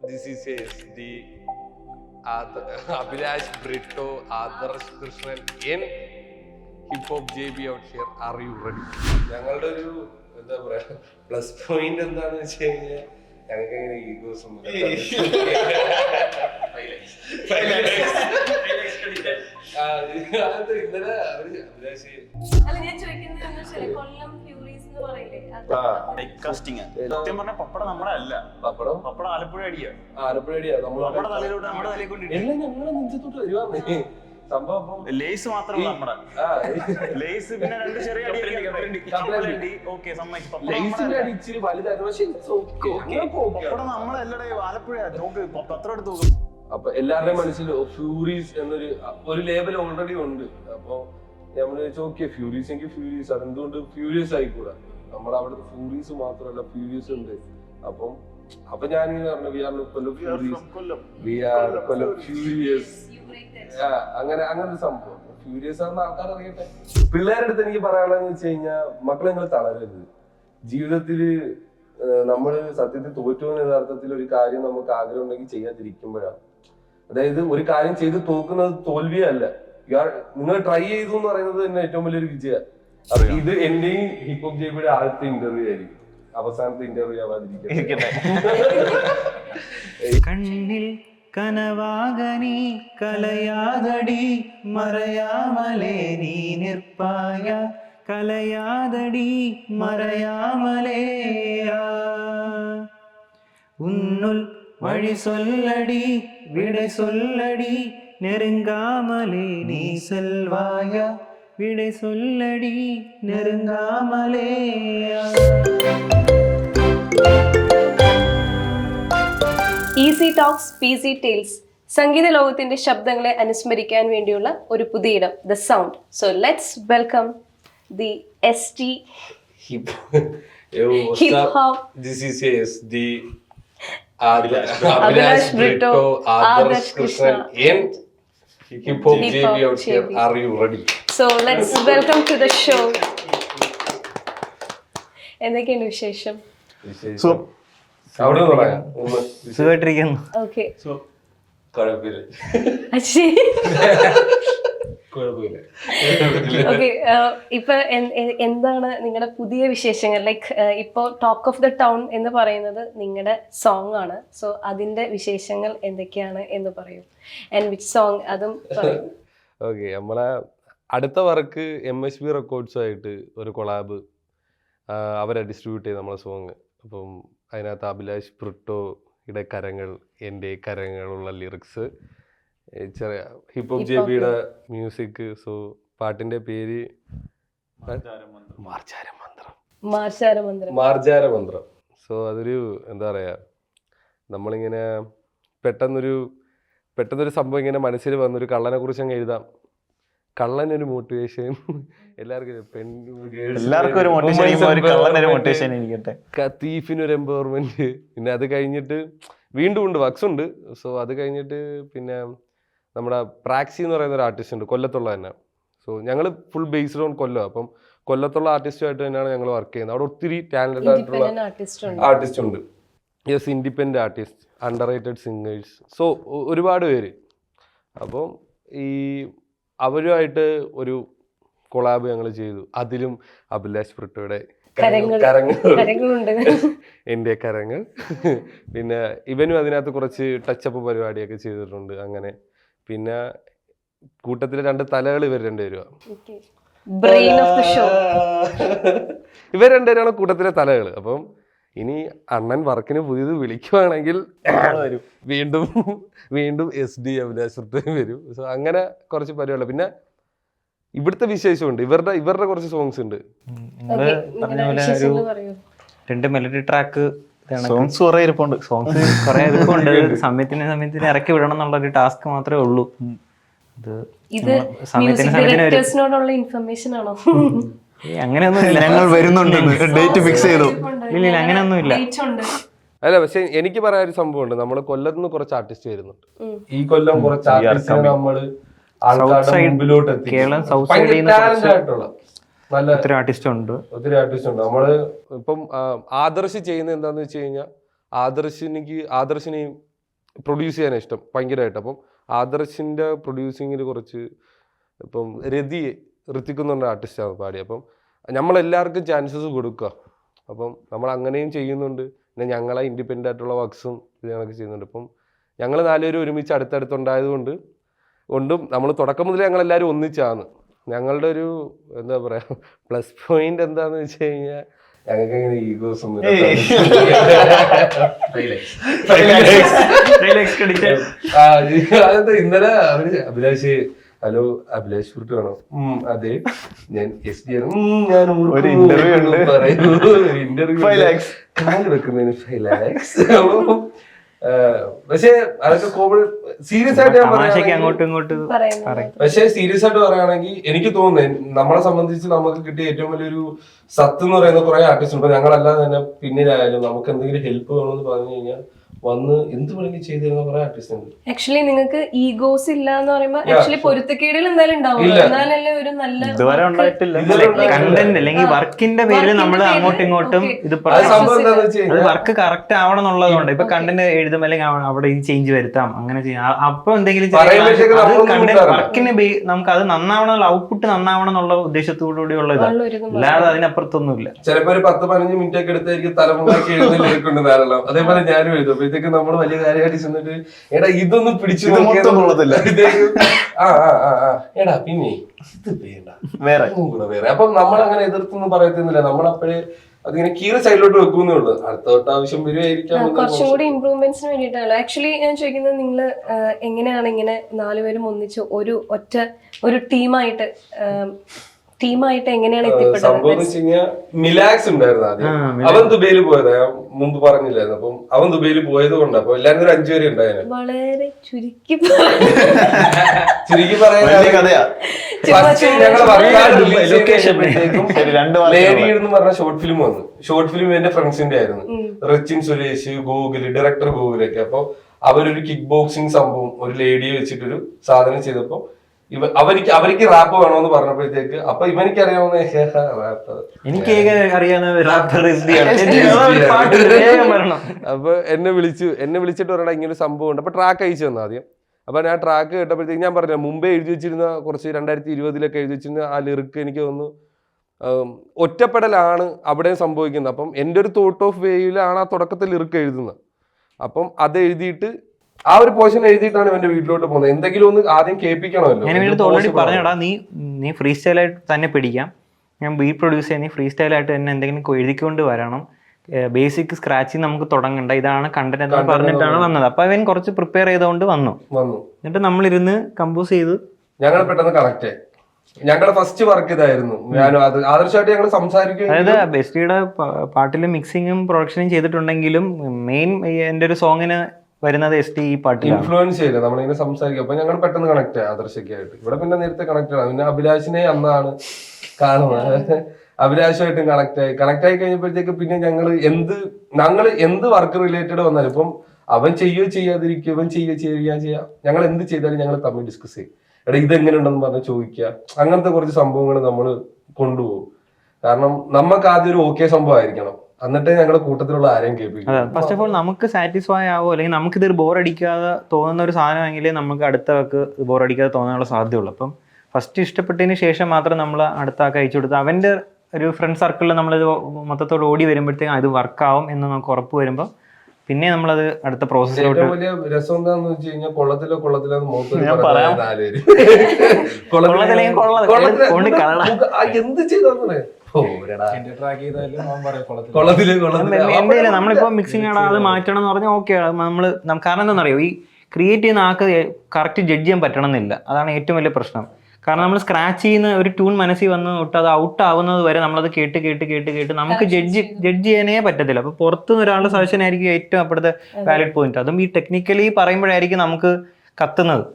This is the Abhilash Brito, Adarsh Krishnan in Hip Hop JB out here. Are you ready? ഞങ്ങളുടെ ഒരു എന്താ പറയാ plus point എന്താണെന്ന് വെച്ച് കഴിഞ്ഞാൽ ഞങ്ങൾക്ക് എങ്ങനെ ഈഗോസ് ഇന്നലെ അഭിലാഷ് സത്യം പറഞ്ഞ പപ്പടം നമ്മുടെ അല്ല, പപ്പടം ആലപ്പുഴ അടിയാ. നമ്മുടെ തലയിലോട്ട് നമ്മുടെ തലയിൽ കൊണ്ടിട്ട് എല്ലാം ഞങ്ങളെ നെഞ്ചത്തോട്ട് വരുവാന്നേ സംഭവം. ലേസ് മാത്രമല്ല നമ്മുടെ ലേസ്, പിന്നെ രണ്ട് ചെറിയ പപ്പടം നമ്മളല്ലടേ ആലപ്പുഴ. നോക്ക് പത്രം എടുത്ത് നോക്കും. അപ്പൊ എല്ലാവരുടെയും മനസ്സിൽ ഫ്യൂരീസ് ഒരു ലേബൽ ഓൾറെഡി ഉണ്ട്. അപ്പൊ നമ്മള് ചോദിക്കുക ഫ്യൂരീസ് എങ്കിൽ ഫ്യൂരീസ്, അതെന്തുകൊണ്ട് ഫ്യൂരിയസ് ആയിക്കൂടാ? നമ്മുടെ അവിടുത്തെ ഫ്യൂരീസ് മാത്രമല്ല ഫ്യൂരിയസ് ഉണ്ട്. അപ്പൊ ഞാനിങ്ങനെ പറഞ്ഞു വി ആർ കൊല്ലം ഫ്യൂരിയസ്, അങ്ങനെ ഒരു സംഭവം. ഫ്യൂരിയസ് ആണെന്ന് ആൾക്കാർ അറിയട്ടെ. പിള്ളേരുടെ അടുത്ത് എനിക്ക് പറയാനുള്ളതെന്ന് വെച്ച് കഴിഞ്ഞാൽ മക്കളെ നിങ്ങൾ തളരരുത്. ജീവിതത്തില് നമ്മള് സത്യത്തിൽ തോറ്റുവെന്ന യഥാർത്ഥത്തിൽ ഒരു കാര്യം നമുക്ക് ആഗ്രഹം ഉണ്ടെങ്കിൽ ചെയ്യാതിരിക്കുമ്പോഴാണ്. അതായത് ഒരു കാര്യം ചെയ്ത് തോക്കുന്നത് തോൽവിയല്ല, നിങ്ങൾ ട്രൈ ചെയ്തു എന്ന് പറയുന്നത് തന്നെ ഏറ്റവും വലിയൊരു വിജയം. ഇത് എന്റെയും ഹിപ്പ് ഹോപ്പ് ജെബിയുടെ ആദ്യത്തെ ഇന്റർവ്യൂ ആയിരിക്കും, അവസാനത്തെ ഇന്റർവ്യൂ ആവാതിരിക്കട്ടെ. കണ്ണിൽ കനവാകനി കലയാതടി മറയാമലേ നീ നിർപ്പായ കലയാതടി മറയാമലേയാ ഉന്നുൽ വഴി சொல்லடி விடை சொல்லடி நெருங்காமலே நீ செல்வாய விடை சொல்லடி நெருங்காமலேயா. ഈസി ടോക്സ് പീസി ടെയിൽസ്, സംഗീത ലോകത്തിന്റെ ശബ്ദങ്ങളെ അനുസ്മരിക്കാൻ വേണ്ടിയുള്ള ഒരു പുതിയ ഇടം, the sound. So let's welcome the ST Hip Hop. This is the Abhilash Brito, Adarsh Krishnan in Hip Hop JB out here. Are you ready? So let's welcome to the show. എന്തൊക്കെയാണ് വിശേഷം? സുഖമായിട്ടിരിക്കുന്നു. Okay, okay. ഇപ്പൊ എന്താണ് നിങ്ങളുടെ പുതിയ വിശേഷങ്ങൾ? Like ഇപ്പോ talk of the town എന്ന് പറയുന്നത് നിങ്ങളുടെ സോങ് ആണ്. സോ അതിന്റെ വിശേഷങ്ങൾ എന്തൊക്കെയാണ് എന്ന് പറയൂ. ആൻഡ് വിച്ച് സോങ് അതും പറയൂ. ഓക്കെ, നമ്മളെ അടുത്ത വർക്ക് MSB റെക്കോർഡ്സുമായിട്ട് ഒരു കൊളാബ് അവരെ ഡിസ്ട്രിബ്യൂട്ട് ചെയ്ത് നമ്മളെ സോങ്. അപ്പം അതിനകത്ത് അഭിലാഷ് ബ്രിട്ടോയുടെ കരങ്ങൾ, എൻ്റെ കരങ്ങളുള്ള ലിറിക്സ്, ചെറിയ ഹിപ്പ് ഹോപ്പ് JBയുടെ മ്യൂസിക്. സോ പാട്ടിന്റെ പേര് മാർജാര മന്ത്രം. സോ അതൊരു എന്താ പറയാ, നമ്മളിങ്ങനെ പെട്ടെന്നൊരു സംഭവം ഇങ്ങനെ മനസ്സിൽ വന്നൊരു കള്ളനെ കുറിച്ച് അങ്ങ് എഴുതാം. കള്ളനൊരു മോട്ടിവേഷൻ, എല്ലാവർക്കും ഒരു മോട്ടിവേഷൻ, തീഫിനൊരു എംപവർമെന്റ്. പിന്നെ അത് കഴിഞ്ഞിട്ട് വീണ്ടും ഉണ്ട് വർക്ക്സ് ഉണ്ട്. സോ അത് കഴിഞ്ഞിട്ട് പിന്നെ നമ്മുടെ പ്രാക്സി എന്ന് പറയുന്ന ഒരു ആർട്ടിസ്റ്റ് ഉണ്ട്, കൊല്ലത്തുള്ള തന്നെ. സോ ഞങ്ങൾ ഫുൾ ബേസ്ഡ് ഓൺ കൊല്ലം. അപ്പം കൊല്ലത്തുള്ള ആർട്ടിസ്റ്റുമായിട്ട് തന്നെയാണ് ഞങ്ങൾ വർക്ക് ചെയ്യുന്നത്. അവിടെ ഒത്തിരി ടാലന്റഡ് ആയിട്ടുള്ള ആർട്ടിസ്റ്റ് ഉണ്ട്. Yes, independent artist, under rated singers. So ഒരുപാട് പേര്. അപ്പം ഈ അവരുമായിട്ട് ഒരു കൊളാബ് ഞങ്ങൾ ചെയ്തു. അതിലും അഭിലാഷ് ബ്രിട്ടോയുടെ എൻ്റെ കരങ്ങൾ. പിന്നെ ഇവനും അതിനകത്ത് കുറച്ച് ടച്ചപ്പ് പരിപാടിയൊക്കെ ചെയ്തിട്ടുണ്ട്. അങ്ങനെ പിന്നെ കൂട്ടത്തിലെ രണ്ട് തലകൾ ഇവർ രണ്ടുപേരുമാണ്. ഇവർ രണ്ടുപേരാണ് കൂട്ടത്തിലെ തലകൾ. അപ്പം ഇനി അണ്ണൻ വർക്കിന് പുതിയത് വിളിക്കുവാണെങ്കിൽ വീണ്ടും SD അഭിലാഷ് ബ്രിട്ടോ വരും. സോ അങ്ങനെ കുറച്ച് പരിപാടി. പിന്നെ ഇവിടുത്തെ വിശേഷമുണ്ട്, ഇവരുടെ കുറച്ച് സോങ്സ് ഉണ്ട്. രണ്ട് മെലഡി ട്രാക്ക് സോങ്സ് കുറെ ഇരിപ്പുണ്ട്. സമയത്തിന് ഇറക്കി വിടണം എന്നുള്ള ഒരു ടാസ്ക് മാത്രമേ ഉള്ളൂ. അങ്ങനെയൊന്നുമില്ല, ഞങ്ങൾ വരുന്നുണ്ട്, ഡേറ്റ് ഫിക്സ് ചെയ്തു. ഇല്ല, അങ്ങനെയൊന്നുമില്ല. അല്ല, പക്ഷെ എനിക്ക് പറയാൻ ഒരു സംഭവമുണ്ട്. നമ്മള് കൊല്ലത്ത് നിന്ന് കുറച്ച് ആർട്ടിസ്റ്റ് വരുന്നുണ്ട്. ഈ കൊല്ലം കുറച്ച് ആർട്ടിസ്റ്റ് നമ്മള് കേരളം സൗത്ത് സൈഡിൽ ഒത്തിരി ആർട്ടിസ്റ്റ് ഉണ്ട്. നമ്മള് ഇപ്പം ആദർശ് ചെയ്യുന്നത് എന്താന്ന് വെച്ച് കഴിഞ്ഞാൽ ആദർശിനെയും പ്രൊഡ്യൂസ് ചെയ്യാനാണ് ഇഷ്ടം ഭയങ്കരമായിട്ട്. അപ്പം ആദർശിൻ്റെ പ്രൊഡ്യൂസിങ്ങിൽ കുറച്ച് ഇപ്പം ഋത്തിക് എന്ന് പറഞ്ഞ ആർട്ടിസ്റ്റാണ് പാടി. അപ്പം നമ്മളെല്ലാവർക്കും ചാൻസസ് കൊടുക്കുക. അപ്പം നമ്മൾ അങ്ങനെയും ചെയ്യുന്നുണ്ട്. പിന്നെ ഞങ്ങളെ ഇൻഡിപെൻഡൻ്റ് ആയിട്ടുള്ള വർക്ക്സും ഇതൊക്കെ ചെയ്യുന്നുണ്ട്. ഇപ്പം ഞങ്ങൾ 4 പേരും ഒരുമിച്ച് അടുത്തടുത്തുണ്ടായതുകൊണ്ടും നമ്മൾ തുടക്കം മുതലേ ഞങ്ങളെല്ലാവരും ഒന്നിച്ചാണ്. ഞങ്ങളുടെ ഒരു എന്താ പറയുക പ്ലസ് പോയിന്റ് എന്താണെന്ന് വെച്ച് കഴിഞ്ഞാൽ ഞങ്ങൾക്ക് ഇങ്ങനെ ഈഗോസ് ഒന്നും അതെന്താ ഇന്നലെ അഭിലാഷ് ഹലോ അഭിലാഷ് ഫ്രൂട്ട് വേണോ? അതെ ഞാൻ SG ആണ്. ഞാൻ ഇന്റർവ്യൂ വെക്കുന്നതിന് 5 lakhs. പക്ഷെ അതൊക്കെ കോമഡി സീരിയസ് ആയിട്ട് ഞാൻ പക്ഷെ സീരിയസ് ആയിട്ട് പറയുകയാണെങ്കിൽ എനിക്ക് തോന്നുന്നത് നമ്മളെ സംബന്ധിച്ച് നമുക്ക് കിട്ടിയ ഏറ്റവും വലിയൊരു സത്ത് എന്ന് പറയുന്ന കുറെ ആർട്ടിസ്റ്റ് ഉണ്ട്. ഞങ്ങളല്ലാതെ തന്നെ പിന്നിലായാലും നമുക്ക് എന്തെങ്കിലും ഹെൽപ്പ് വേണമെന്ന് പറഞ്ഞു കഴിഞ്ഞാൽ വന്ന് എന്ത് വേണമെങ്കിൽ ചെയ്തു തരുന്ന കുറെ ആർട്ടിസ്റ്റ് ഉണ്ട്. ആക്ച്വലി നിങ്ങൾക്ക് ഈഗോസ് ഇല്ല എന്ന് പറയുമ്പോൾ ആക്ച്വലി പൊരുത്തക്കേടുകൾ എന്തായാലും ഉണ്ടാവും. എന്നാലല്ലേ ഒരു നല്ല ഇതുവരെ ഉണ്ടായിട്ടില്ല. കണ്ടന്റ് അല്ലെങ്കിൽ വർക്കിന്റെ പേരിൽ നമ്മൾ അങ്ങോട്ടും ഇങ്ങോട്ടും ഇത് വർക്ക് കറക്റ്റ് ആവണം എന്നുള്ളതുകൊണ്ട് ഇപ്പൊ കണ്ടന്റ് എഴുതും അല്ലെങ്കിൽ അവിടെ ഈ ചേഞ്ച് വരുത്താം അങ്ങനെ ചെയ്യാം. അപ്പൊ എന്തെങ്കിലും വർക്കിന് നമുക്ക് അത് നന്നാവണം, ഔട്ട്പുട്ട് നന്നാവണം എന്നുള്ള ഉദ്ദേശത്തോടുകൂടിയുള്ള ഇതാണ്, അല്ലാതെ അതിനപ്പുറത്തൊന്നുമില്ല. ചിലപ്പോ ഒരു 10-15 മിനിറ്റ് ഒക്കെ എടുത്തായിരിക്കും തലമുറയ്ക്ക് എഴുതുന്നുണ്ട് ധാരാളം. അതേപോലെ ഞാനും എഴുതും. അപ്പോഴത്തേക്ക് നമ്മൾ വലിയ കാര്യമായിട്ട് ചെന്നിട്ട് എടാ ഇതൊന്നും പിടിച്ചു നോക്കിയതുള്ളതില്ല. എടാ പിന്നെ ഇത് വേറെ വേറെ. അപ്പം നമ്മൾ അങ്ങനെ എതിർത്തൊന്നും പറയത്തുന്നില്ല. നമ്മളപ്പോഴേ അതിങ്ങനെ കീറി സൈഡിലോട്ട് വെക്കുന്നേ ഉള്ളൂ. അടുത്ത ആവശ്യം വരുമായിരിക്കാം. കുറച്ചും കൂടി ഇമ്പ്രൂവ്മെന്റ്സിന് വേണ്ടിയിട്ടാണല്ലോ. ആക്ച്വലി ഞാൻ ചോദിക്കുന്നത് നിങ്ങൾ എങ്ങനെയാണ് ഇങ്ങനെ 4 പേരും ഒന്നിച്ച് ഒരു ടീമായിട്ട് എങ്ങനെയാണ് സംഭവം വെച്ച് കഴിഞ്ഞാൽ മിലാക്സ് ഉണ്ടായിരുന്നു ആദ്യം. അവൻ ദുബൈയിൽ പോയത് ഞാൻ മുമ്പ് പറഞ്ഞില്ലായിരുന്നു. അപ്പം അവൻ ദുബൈയിൽ പോയത് കൊണ്ട് അപ്പൊ എല്ലാരും ഒരു 5 പേര് ഉണ്ടായിരുന്നു. വളരെ ചുരുക്കി പറയാൻ പറഞ്ഞ ഷോർട്ട് ഫിലിം വന്നു. ഷോർട്ട് ഫിലിം എന്റെ ഫ്രണ്ട്സിന്റെ ആയിരുന്നു. റച്ചിൻ സുരേഷ്, ഗൂഗിള്, ഡയറക്ടർ ഗൂഗിലൊക്കെ. അപ്പൊ അവരൊരു കിക്ക് ബോക്സിംഗ് സംഭവം ഒരു ലേഡിയെ വെച്ചിട്ടൊരു സാധനം ചെയ്തപ്പോ അവർക്ക് റാപ്പ് വേണമെന്ന് പറഞ്ഞപ്പോഴത്തേക്ക് അപ്പൊ ഇവനിക്ക് അറിയാവുന്ന റാപ്പ് എനിക്ക് അപ്പൊ എന്നെ വിളിച്ചിട്ട് പറയണ ഇങ്ങനെ സംഭവം ഉണ്ട്. അപ്പൊ ട്രാക്ക് അയച്ചു തന്നു ആദ്യം. അപ്പൊ ഞാൻ ട്രാക്ക് കേട്ടപ്പോഴത്തേക്ക് ഞാൻ പറഞ്ഞ മുമ്പേ എഴുതി വെച്ചിരുന്ന കുറച്ച് 2020 എഴുതി വെച്ചിരുന്ന ആ ലിറിക്ക് എനിക്ക് തോന്നുന്നു ഒറ്റപ്പെടലാണ് അവിടെയും സംഭവിക്കുന്നത്. അപ്പം എൻ്റെ ഒരു തോട്ട് ഓഫ് വേയിലാണ് ആ തുടക്കത്തിൽ ലിറിക്ക് എഴുതുന്നത്. അപ്പം അത് എഴുതിയിട്ട് ആ ഒരു പോർഷൻ എഴുതിയിട്ടാണ് എന്റെ വീട്ടിലോട്ട് പോകുന്നത്. എന്തെങ്കിലും ഒന്ന് ആദ്യം കേൾപ്പിക്കണമല്ലോ. ഞാൻ ഓൾറെഡി പറഞ്ഞടാ, നീ ഫ്രീ സ്റ്റൈലായിട്ട് തന്നെ പിടിക്കാം, ഞാൻ ബീറ്റ് പ്രൊഡ്യൂസ് ചെയ്യാൻ നീ ഫ്രീ സ്റ്റൈലായിട്ട് തന്നെ എന്തെങ്കിലും എഴുതിക്കൊണ്ട് വരണം, ബേസിക് സ്ക്രാച്ചിൽ നമുക്ക് തുടങ്ങണ്ട, ഇതാണ് കണ്ടന്റ് എന്ന് പറഞ്ഞിട്ടാണ് വന്നത്. അപ്പൊ അവൻ കുറച്ച് പ്രിപ്പയർ ചെയ്തുകൊണ്ട് വന്നു. എന്നിട്ട് നമ്മളിരുന്ന് കമ്പോസ് ചെയ്ത് ഞങ്ങൾ പെട്ടെന്ന് കണക്ട് ആയി. ഞങ്ങളുടെ ഫസ്റ്റ് വർക്ക് ഇതായിരുന്നു. ഞാൻ ആദർശമായിട്ട് ഞങ്ങൾ സംസാരിക്കും. അതായത് ബെസ്റ്റിയുടെ പാട്ടിലും മിക്സിങ്ങും പ്രൊഡക്ഷനും ചെയ്തിട്ടുണ്ടെങ്കിലും മെയിൻ എന്റെ ഒരു സോങ്ങിന് വരുന്നത് ST ഈ പാട്ടിൽ ഇൻഫ്ലുവൻസ് ചെയ്യില്ല. നമ്മളിങ്ങനെ സംസാരിക്കും. അപ്പൊ ഞങ്ങൾ പെട്ടെന്ന് കണക്ട് ആയി ആദർശൊക്കെ ആയിട്ട്. ഇവിടെ പിന്നെ നേരത്തെ കണക്ട് ആണ്. പിന്നെ അഭിലാഷിനെ അന്നാണ് കാണുന്നത്. അഭിലാഷമായിട്ടും കണക്ട് ആയി കഴിഞ്ഞപ്പോഴത്തേക്ക് പിന്നെ ഞങ്ങൾ എന്ത് വർക്ക് റിലേറ്റഡ് വന്നാലും ഇപ്പം അവൻ ചെയ്യാതിരിക്കും, ഇവൻ ചെയ്യാം, ഞങ്ങൾ എന്ത് ചെയ്താലും ഞങ്ങൾ തമ്മിൽ ഡിസ്കസ് ചെയ്യും. എടാ ഇതെങ്ങനെ ഉണ്ടെന്ന് പറഞ്ഞ് ചോദിക്കുക. അങ്ങനത്തെ കുറച്ച് സംഭവങ്ങൾ നമ്മൾ കൊണ്ടുപോകും. കാരണം നമുക്ക് ആദ്യം ഒരു ഓക്കെ സംഭവം ആയിരിക്കണം, എന്നിട്ട് ഞങ്ങളുടെ കൂട്ടത്തിലുള്ള ആരെയും കേൾപ്പിക്കും. ഫസ്റ്റ് ഓഫ് ഓൾ നമുക്ക് സാറ്റിസ്ഫൈ ആവോ അല്ലെങ്കിൽ നമുക്ക് ഇതൊരു ബോറടിക്കാതെ തോന്നുന്ന ഒരു സാധനമെങ്കിലേ നമുക്ക് അടുത്തവർക്ക് ബോറടിക്കാതെ തോന്നാനുള്ള സാധ്യതയുള്ളൂ. അപ്പം ഫസ്റ്റ് ഇഷ്ടപ്പെട്ടതിന് ശേഷം മാത്രം നമ്മൾ അടുത്താൾക്ക് അയച്ചു കൊടുത്ത് അവൻ്റെ ഒരു ഫ്രണ്ട് സർക്കിളിൽ നമ്മളിത് മൊത്തത്തോട് ഓടി വരുമ്പോഴത്തേക്കും ഇത് വർക്കാവും എന്ന് നമുക്ക് ഉറപ്പ് വരുമ്പോൾ പിന്നെ നമ്മളത് അടുത്ത പ്രോസസ്സിലോട്ട്. ഏറ്റവും വലിയ രസം എന്താന്ന് വെച്ച് കഴിഞ്ഞാൽ കൊള്ളത്തിലോ എന്ത് ചെയ്തോന്ന് നമ്മളിപ്പോ മിക്സിംഗ് അത് മാറ്റണം എന്ന് പറഞ്ഞാൽ ഓക്കെ നമ്മള് കാരണം എന്താണെന്നറിയോ, ഈ ക്രിയേറ്റ് ചെയ്യുന്ന ആൾക്ക് കറക്റ്റ് ജഡ്ജ് ചെയ്യാൻ പറ്റണം എന്നില്ല. അതാണ് ഏറ്റവും വലിയ പ്രശ്നം. കാരണം നമ്മൾ സ്ക്രാച്ച് ചെയ്യുന്ന ഒരു ട്യൂൺ മനസ്സിൽ വന്ന് തൊട്ട് അത് ഔട്ട് ആവുന്നത് വരെ നമ്മളത് കേട്ട് നമുക്ക് ജഡ്ജ് ചെയ്യാനേ പറ്റത്തില്ല. അപ്പൊ പുറത്തുനിന്ന് ഒരാളുടെ സജഷൻ ആയിരിക്കും ഏറ്റവും അപ്പോഴത്തെ വാലിഡ് പോയിന്റ്. അതും ഈ ടെക്നിക്കലി പറയുമ്പോഴായിരിക്കും നമുക്ക് കത്തുന്നത്.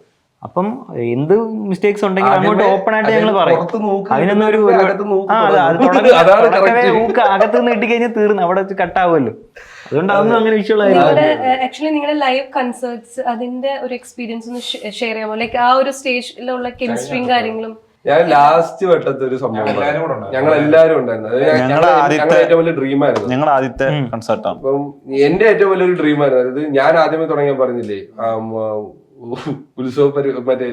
അപ്പം എന്ത് മിസ്റ്റേക്സ് ഉണ്ടെങ്കിലും അങ്ങോട്ട് ഓപ്പൺ ആയിട്ട് ഞങ്ങൾ പറയും. അതിനൊന്നും ഒരു അകത്ത് നിന്ന് കിട്ടിക്കഴിഞ്ഞാൽ തീർന്നു, അവിടെ വെച്ച് കട്ടാവുമല്ലോ. അതുകൊണ്ട് അതൊന്നും അങ്ങനെ ആക്ച്വലി നിങ്ങളുടെ ലൈവ് കൺസേർട്സ് അതിന്റെ ഒരു എക്സ്പീരിയൻസ് ഒന്ന് ഷെയർ ചെയ്യാമോ? ലൈക്ക് ആ ഒരു സ്റ്റേജിലുള്ള കെമിസ്ട്രിയും കാര്യങ്ങളും ഞാൻ ലാസ്റ്റ് വട്ടത്തെ ഒരു സംഭവം ഞങ്ങൾ എല്ലാരും ഉണ്ടായിരുന്നു. ഞങ്ങളുടെ ഏറ്റവും വലിയ ഡ്രീം ആയിരുന്നു. ഞങ്ങളുടെ ആദ്യത്തെ കൺസേർട്ടാണ്. അപ്പം എന്റെ ഏറ്റവും വലിയൊരു ഡ്രീം ആയിരുന്നു. അതായത് ഞാൻ ആദ്യമേ തുടങ്ങിയാൽ പറഞ്ഞില്ലേ, മറ്റേ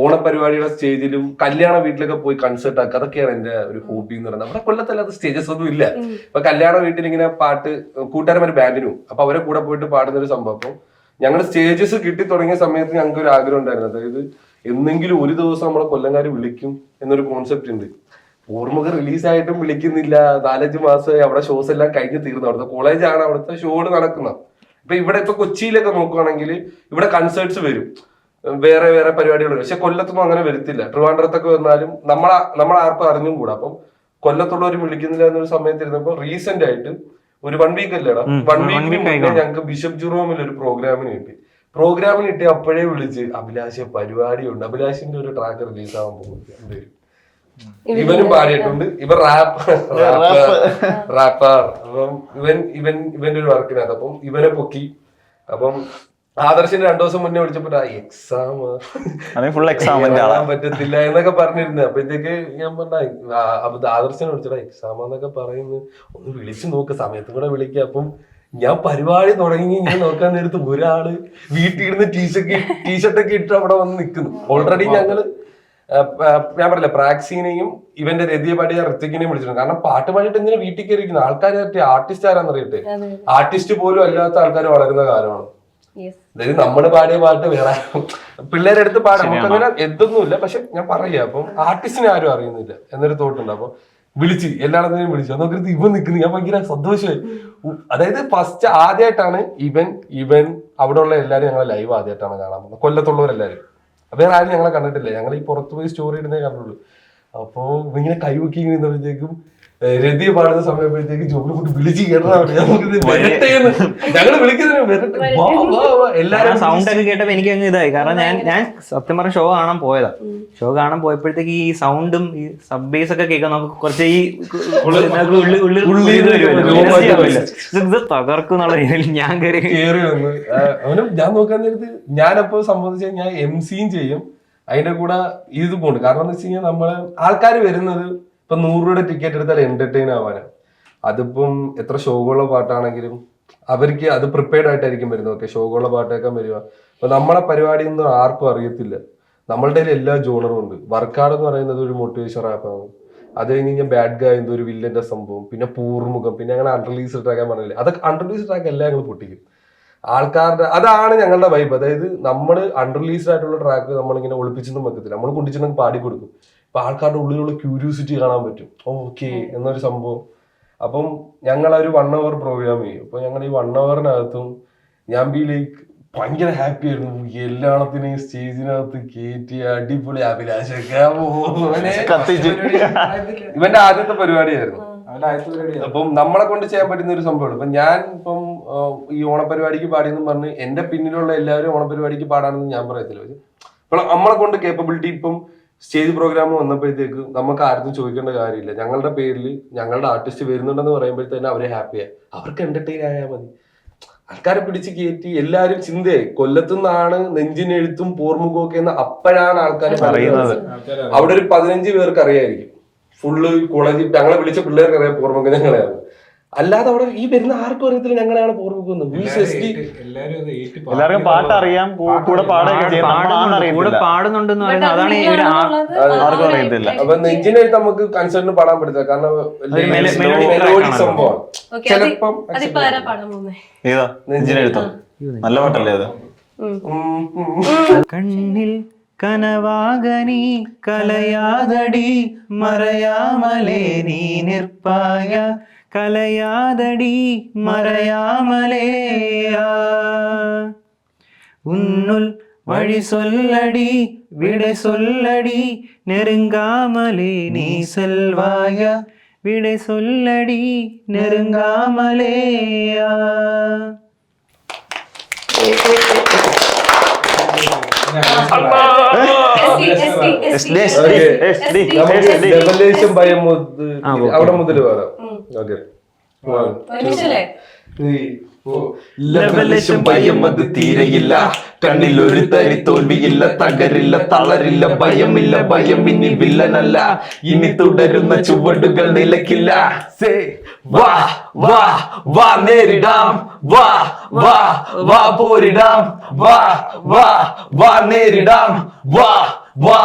ഓണപരിപാടിയുടെ സ്റ്റേജിലും കല്യാണ വീട്ടിലൊക്കെ പോയി കൺസേർട്ട് ആക്കുക, അതൊക്കെയാണ് എന്റെ ഒരു ഹോബി എന്ന് പറയുന്നത്. നമ്മുടെ കൊല്ലത്തല്ലാത്ത സ്റ്റേജസ് ഒന്നും ഇല്ല. ഇപ്പൊ കല്യാണ വീട്ടിൽ ഇങ്ങനെ പാട്ട് കൂട്ടുകാരന്മാർ ബാൻഡിനും, അപ്പൊ അവരെ കൂടെ പോയിട്ട് പാടുന്ന ഒരു സംഭവം. അപ്പം ഞങ്ങളുടെ സ്റ്റേജസ് കിട്ടി തുടങ്ങിയ സമയത്ത് ഞങ്ങൾക്ക് ഒരു ആഗ്രഹം ഉണ്ടായിരുന്നു, അതായത് എന്നെങ്കിലും ഒരു ദിവസം നമ്മളെ കൊല്ലംകാർ വിളിക്കും എന്നൊരു കോൺസെപ്റ്റ് ഉണ്ട്. ഓർമ്മകൾ റിലീസായിട്ടും വിളിക്കുന്നില്ല. 4-5 മാസമായി അവിടെ ഷോസ് എല്ലാം കഴിഞ്ഞ് തീർന്നു. അവിടുത്തെ കോളേജാണ് അവിടുത്തെ ഷോകൾ നടക്കുന്നത്. ഇപ്പൊ ഇവിടെ ഇപ്പൊ കൊച്ചിയിലൊക്കെ നോക്കുവാണെങ്കിൽ ഇവിടെ കൺസേർട്സ് വരും, വേറെ വേറെ പരിപാടികൾ വരും. പക്ഷെ കൊല്ലത്തൊന്നും അങ്ങനെ വരത്തില്ല. ട്രിവാൻഡ്രത്തൊക്കെ വന്നാലും നമ്മളാർക്കും അറിഞ്ഞും കൂടാ. അപ്പം കൊല്ലത്തുള്ളവർ വിളിക്കുന്നില്ല എന്നൊരു സമയത്ത് ഇരുന്നപ്പോ റീസെന്റ് ആയിട്ട് ഒരു 1 വീക്ക് അല്ലേടാ, 1 വീക്കിന് മുന്നേ ഞങ്ങൾക്ക് ബിഷപ്പ് ജെറോമിൽ ഒരു പ്രോഗ്രാമിന് കിട്ടി. അപ്പോഴേ വിളിച്ച് അഭിലാഷ് പരിപാടിയുണ്ട്, അഭിലാഷിന്റെ ഒരു ട്രാക്ക് റിലീസ് ആവാൻ പോകുന്നു, ഇവനും പാടിയിട്ടുണ്ട്. ഇവൻ റാപ്പർ. അപ്പം ഇവന്റെ ഒരു വർക്കിനകത്ത് അപ്പം ഇവനെ പൊക്കി. അപ്പം ആദർശിന് 2 ദിവസം മുന്നേ വിളിച്ചപ്പോ എക്സാം പറ്റത്തില്ല എന്നൊക്കെ പറഞ്ഞിരുന്നു. അപ്പഴത്തേക്ക് ഞാൻ പറഞ്ഞ ആദർശിനെ വിളിച്ചടാ എക്സാം എന്നൊക്കെ പറയുന്നു, ഒന്ന് വിളിച്ചു നോക്ക്, സമയത്തും കൂടെ വിളിക്കുക. അപ്പം ഞാൻ പരിപാടി തുടങ്ങി ഞാൻ നോക്കാൻ നേരത്ത് ഒരാള് വീട്ടിൽ ഇരുന്ന് ടീഷർട്ടൊക്കെ ഇട്ട് അവിടെ വന്ന് നിൽക്കുന്നു. ഓൾറെഡി ഞങ്ങള് ഞാൻ പറഞ്ഞില്ല, പ്രാക്സീനെയും ഇവന്റെ രതിയെ പാടിയ ഋത്തിക്കിനെയും വിളിച്ചിട്ടുണ്ട്. കാരണം പാട്ട് പാടിയിട്ട് ഇങ്ങനെ വീട്ടിൽ കയറിയിരിക്കുന്നു ആൾക്കാർ. ആർട്ടിസ്റ്റ് ആരാന്നറിയട്ടെ, ആർട്ടിസ്റ്റ് പോലും അല്ലാത്ത ആൾക്കാർ വളരുന്ന കാലമാണ്. അതായത് നമ്മള് പാടിയ പാട്ട് വേറെ പിള്ളേരെ അടുത്ത് പാടാം, നമുക്ക് അങ്ങനെ എന്തൊന്നുമില്ല. പക്ഷെ ഞാൻ പറയാ, അപ്പം ആർട്ടിസ്റ്റിനെ ആരും അറിയുന്നില്ല എന്നൊരു തോട്ടുണ്ട്. അപ്പൊ വിളിച്ച് എല്ലായിടത്തും വിളിച്ചു. അതൊക്കെ ഇവൻ നിൽക്കുന്നു. ഞാൻ ഭയങ്കര സന്തോഷമായി. അതായത് ഫസ്റ്റ് ആദ്യമായിട്ടാണ് ഇവൻ അവിടെ ഉള്ള എല്ലാരും ഞങ്ങളെ ലൈവ് ആദ്യമായിട്ടാണ് കാണാൻ പോകുന്നത്, കൊല്ലത്തുള്ളവരെല്ലാരും. വേറെ ആരും ഞങ്ങളെ കണ്ടിട്ടില്ല. ഞങ്ങൾ ഈ പുറത്ത് പോയി സ്റ്റോറി ഇടുന്നേ കണ്ടുള്ളൂ. അപ്പൊ ഇങ്ങനെ കൈവക്കി നിന്നപ്പോഴത്തേക്കും രതി പാടുന്ന സമയപ്പോഴത്തേക്ക് ജോബിനെ കൊണ്ട് വിളിച്ച് കേട്ടതാണ്. ഞങ്ങള് വിളിക്കുന്നതിന് എല്ലാരും സൗണ്ട് ഒക്കെ കേട്ടപ്പോ എനിക്ക് അങ്ങ് ഇതായി. കാരണം ഞാൻ സത്യം പറഞ്ഞ ഷോ കാണാൻ പോയതാ. ഷോ കാണാൻ പോയപ്പോഴത്തേക്ക് ഈ സൗണ്ടും ഈ സബ് ബേസ് ഒക്കെ കേൾക്കാൻ നമുക്ക് കുറച്ച് ഈ തകർക്കുന്നുള്ള ഞാൻ കയറി വന്ന് അവനും ഞാൻ നോക്കാൻ നേരത്ത് ഞാനപ്പോ സംബന്ധിച്ച ഞാൻ MC ചെയ്യും, അതിന്റെ കൂടെ ഇത് പോണ്ട്. കാരണം എന്ന് വെച്ച് കഴിഞ്ഞാൽ നമ്മള് ആൾക്കാർ വരുന്നത് ഇപ്പൊ 100 രൂപയുടെ ടിക്കറ്റ് എടുത്താൽ എന്റർടൈൻ ആവാനാണ്. അതിപ്പം എത്ര ഷോകളുള്ള പാട്ടാണെങ്കിലും അവർക്ക് അത് പ്രിപ്പയർഡ് ആയിട്ടായിരിക്കും വരുന്നത്. ഓക്കെ, ഷോകളുള്ള പാട്ടൊക്കെ വരിക. അപ്പൊ നമ്മളെ പരിപാടി ഒന്നും ആർക്കും അറിയത്തില്ല. നമ്മളുടെ എല്ലാ ജോണറും ഉണ്ട്. വർക്കാട് എന്ന് പറയുന്നത് ഒരു മോട്ടിവേഷൻ റാപ്പാണ്. അത് കഴിഞ്ഞ് കഴിഞ്ഞാൽ ബാഡ് ഗായ് എന്തോ ഒരു വില്ലന്റെ സംഭവം, പിന്നെ പൂർമുഖം, പിന്നെ അങ്ങനെ അൺറിലീസ്ഡ് ട്രാക്ക് പറഞ്ഞില്ലേ, അതൊക്കെ അൺറിലീസ്ഡ് ട്രാക്ക് എല്ലാം ഞങ്ങൾ പൊട്ടിക്കും. ആൾക്കാരുടെ അതാണ് ഞങ്ങളുടെ വൈബ്. അതായത് നമ്മൾ അൺറിലീസ്ഡ് ആയിട്ടുള്ള ട്രാക്ക് നമ്മളിങ്ങനെ ഒളിപ്പിച്ചൊന്നും വെക്കത്തില്ല, നമ്മൾ കൊണ്ടിച്ചൊന്നും പാടി കൊടുക്കും. അപ്പൊ ആൾക്കാരുടെ ഉള്ളിലുള്ള ക്യൂരിയോസിറ്റി കാണാൻ പറ്റും. ഓക്കെ എന്നൊരു സംഭവം. അപ്പം ഞങ്ങൾ ഒരു 1 hour പ്രോഗ്രാം ചെയ്യും. അപ്പൊ ഞങ്ങൾ ഈ 1 hourനകത്തും ഞാൻ ഭയങ്കര ഹാപ്പി ആയിരുന്നു. എല്ലാത്തിനെയും സ്റ്റേജിനകത്ത് കയറ്റി അടിപൊളി അഭിലാഷൊക്കെ ഇവന്റെ ആദ്യത്തെ പരിപാടിയായിരുന്നു. അപ്പം നമ്മളെ കൊണ്ട് ചെയ്യാൻ പറ്റുന്ന ഒരു സംഭവമാണ്. ഇപ്പൊ ഞാൻ ഇപ്പം ഈ ഓണപരിപാടിക്ക് പാടിയെന്നും പറഞ്ഞ് എന്റെ പിന്നിലുള്ള എല്ലാവരും ഓണപരിപാടിക്ക് പാടാണെന്ന് ഞാൻ പറയത്തില്ല. ഇപ്പൊ നമ്മളെ കൊണ്ട് കേപ്പബിലിറ്റി ഇപ്പം സ്റ്റേജ് പ്രോഗ്രാം വന്നപ്പോഴത്തേക്ക് നമുക്ക് ആർക്കും ചോദിക്കേണ്ട കാര്യമില്ല. ഞങ്ങളുടെ പേരിൽ ഞങ്ങളുടെ ആർട്ടിസ്റ്റ് വരുന്നുണ്ടെന്ന് പറയുമ്പോഴത്തേന് അവരെ ഹാപ്പിയായി, അവർക്ക് എന്റർടൈൻ ആയാൽ മതി. ആൾക്കാരെ പിടിച്ച് കയറ്റി എല്ലാരും ചിന്തയായി കൊല്ലത്തുനിന്നാണ് നെഞ്ചിനെഴുത്തും പോർമുഖവും ഒക്കെ എന്ന് അപ്പോഴാണ് ആൾക്കാർ പറയുന്നത്. അവിടെ ഒരു 15 പേർക്ക് അറിയായിരിക്കും. ഫുള്ള് കോളേജിൽ ഞങ്ങളെ വിളിച്ച പിള്ളേർക്ക് അറിയാം പോർമുഖം ഞങ്ങളെയാണ്. അല്ലാതെ അവിടെ ഈ വരുന്ന ആർക്കും അറിയത്തില്ല ഞങ്ങളെയാണ് പോർമുഖം. എല്ലാവർക്കും പാട്ട് അറിയാം, കൂടെ പാടുന്നുണ്ടെന്ന് പറയുന്നത് അതാണ് ആർക്കും അറിയത്തില്ല. അപ്പൊ നെഞ്ചിനെഴുത്ത് നമുക്ക് കൺസേർട്ടിന് പാടാൻ പറ്റില്ല, കാരണം മെലോഡി സംഭവമാണ്. ചിലപ്പം ഏതാ നെഞ്ചിനെഴുത്തോ? നല്ല പാട്ടല്ലേ അത്? കണ്ണിൽ കനവാകനി കലയാതടി മറയാമലേ നീ നിർപ്പായ കലയാതടി മറയാമലേയാ ഉന്നുൽ വഴി சொல்லடி விடை சொல்லடி நெருங்காமலே நீ செல்வாய விடை சொல்லடி நெருங்காமலேயா. അവിടെ മുതൽ പാടാം. ഓക്കെ, ലവലേശം ഭയം അത് തീരെയില്ല, കണ്ണിലൊരു തരി തോൽവിയില്ല, തകരില്ല, തളരില്ല, ഭയമില്ല, ഭയം ഇനി വില്ലനല്ല, ഇനി തുടരുന്ന ചുവടുകൾ നിലയ്ക്കില്ല. സേ വാ വാ വാ നേരിടാം, വാ വാ വാ പോരിടാം, വാ വാ വാ നേരിടാം, വാ വാ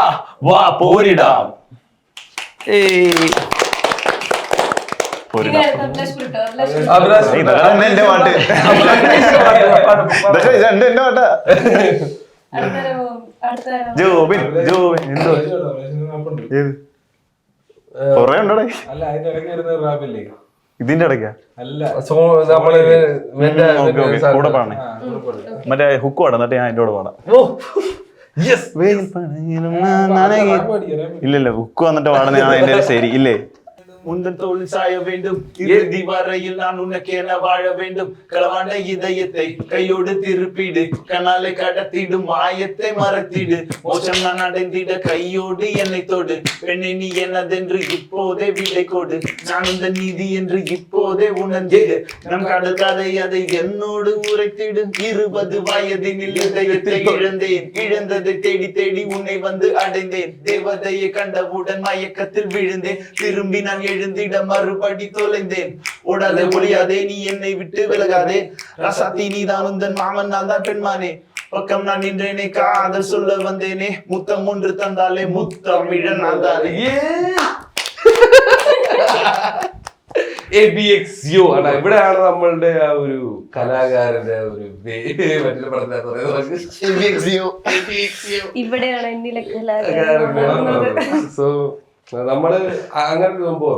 വാ പോരിടാം. ഇനി അടുത്ത blush വിട്ടോ, blush വിട്ടോ. ഇതാണ് എന്റെ പാട്ട്. എന്റെ പാട്ടാ. അടുത്താരോ, അടുത്താരോ. ജോബിൻ ജോബിൻ എന്തോ ഏത് കൊറേ ഉണ്ടോ ഇതിന്റെ ഇടയ്ക്കാ? കൂടെ പാടണേ, മറ്റേ ഹുക്ക് പാടാം, എന്നിട്ട് ഞാൻ അതിന്റെ കൂടെ പാടാം. ഇല്ലല്ല, ഹുക്ക് വന്നിട്ട് പാടുന്ന അതിന്റെ ശരി ഇല്ലേ? உந்தன் தோல் சாய வேண்டும், இறுதி வரையில் நான் உனக்கு என வாழ வேண்டும், களவான இதயத்தை கையோடு திருப்பிடு, கண்ணாலை கடத்திடும் மாயத்தை மறத்திடு, மோசம் நான் அடைந்திட கையோடு என்னை தொடு, பெண்ணை நீ என்னதென்று இப்போதே விடை கொடு, நான் இந்த நீதி என்று இப்போதே உணர்ந்திடு, நம் கடல் கதை அதை என்னோடு உரைத்திடு, 20 வயதினில் இதயத்தை இழந்தேன், இழந்ததை தேடி தேடி உன்னை வந்து அடைந்தேன், தேவதையை கண்டவுடன் மயக்கத்தில் விழுந்தேன், திரும்பி நான் எழுந்திட மறுபடி தொலைந்தேன், ஓடாதே ஒளியாதே நீ என்னை விட்டு விலகாதே, ரசாத்தி நீ தான் உந்தன் மாமன் நான் தான் பெண்மானே, பக்கம் நான் நின்றேனே காதல் சொல்ல வந்தேனே, முத்தம் ஒன்று தந்தாலே முத்தமிழ நான் தானே. ABXO ആണ്. ഇവിടെയാണ് നമ്മളുടെ ആ ഒരു കലാകാരന്റെ ഒരു മറ്റൊരു ഇവിടെയാണ് എന്നിലെ കലാകാരൻ. സോ നമ്മള് അങ്ങനെ ഒരു സംഭവം.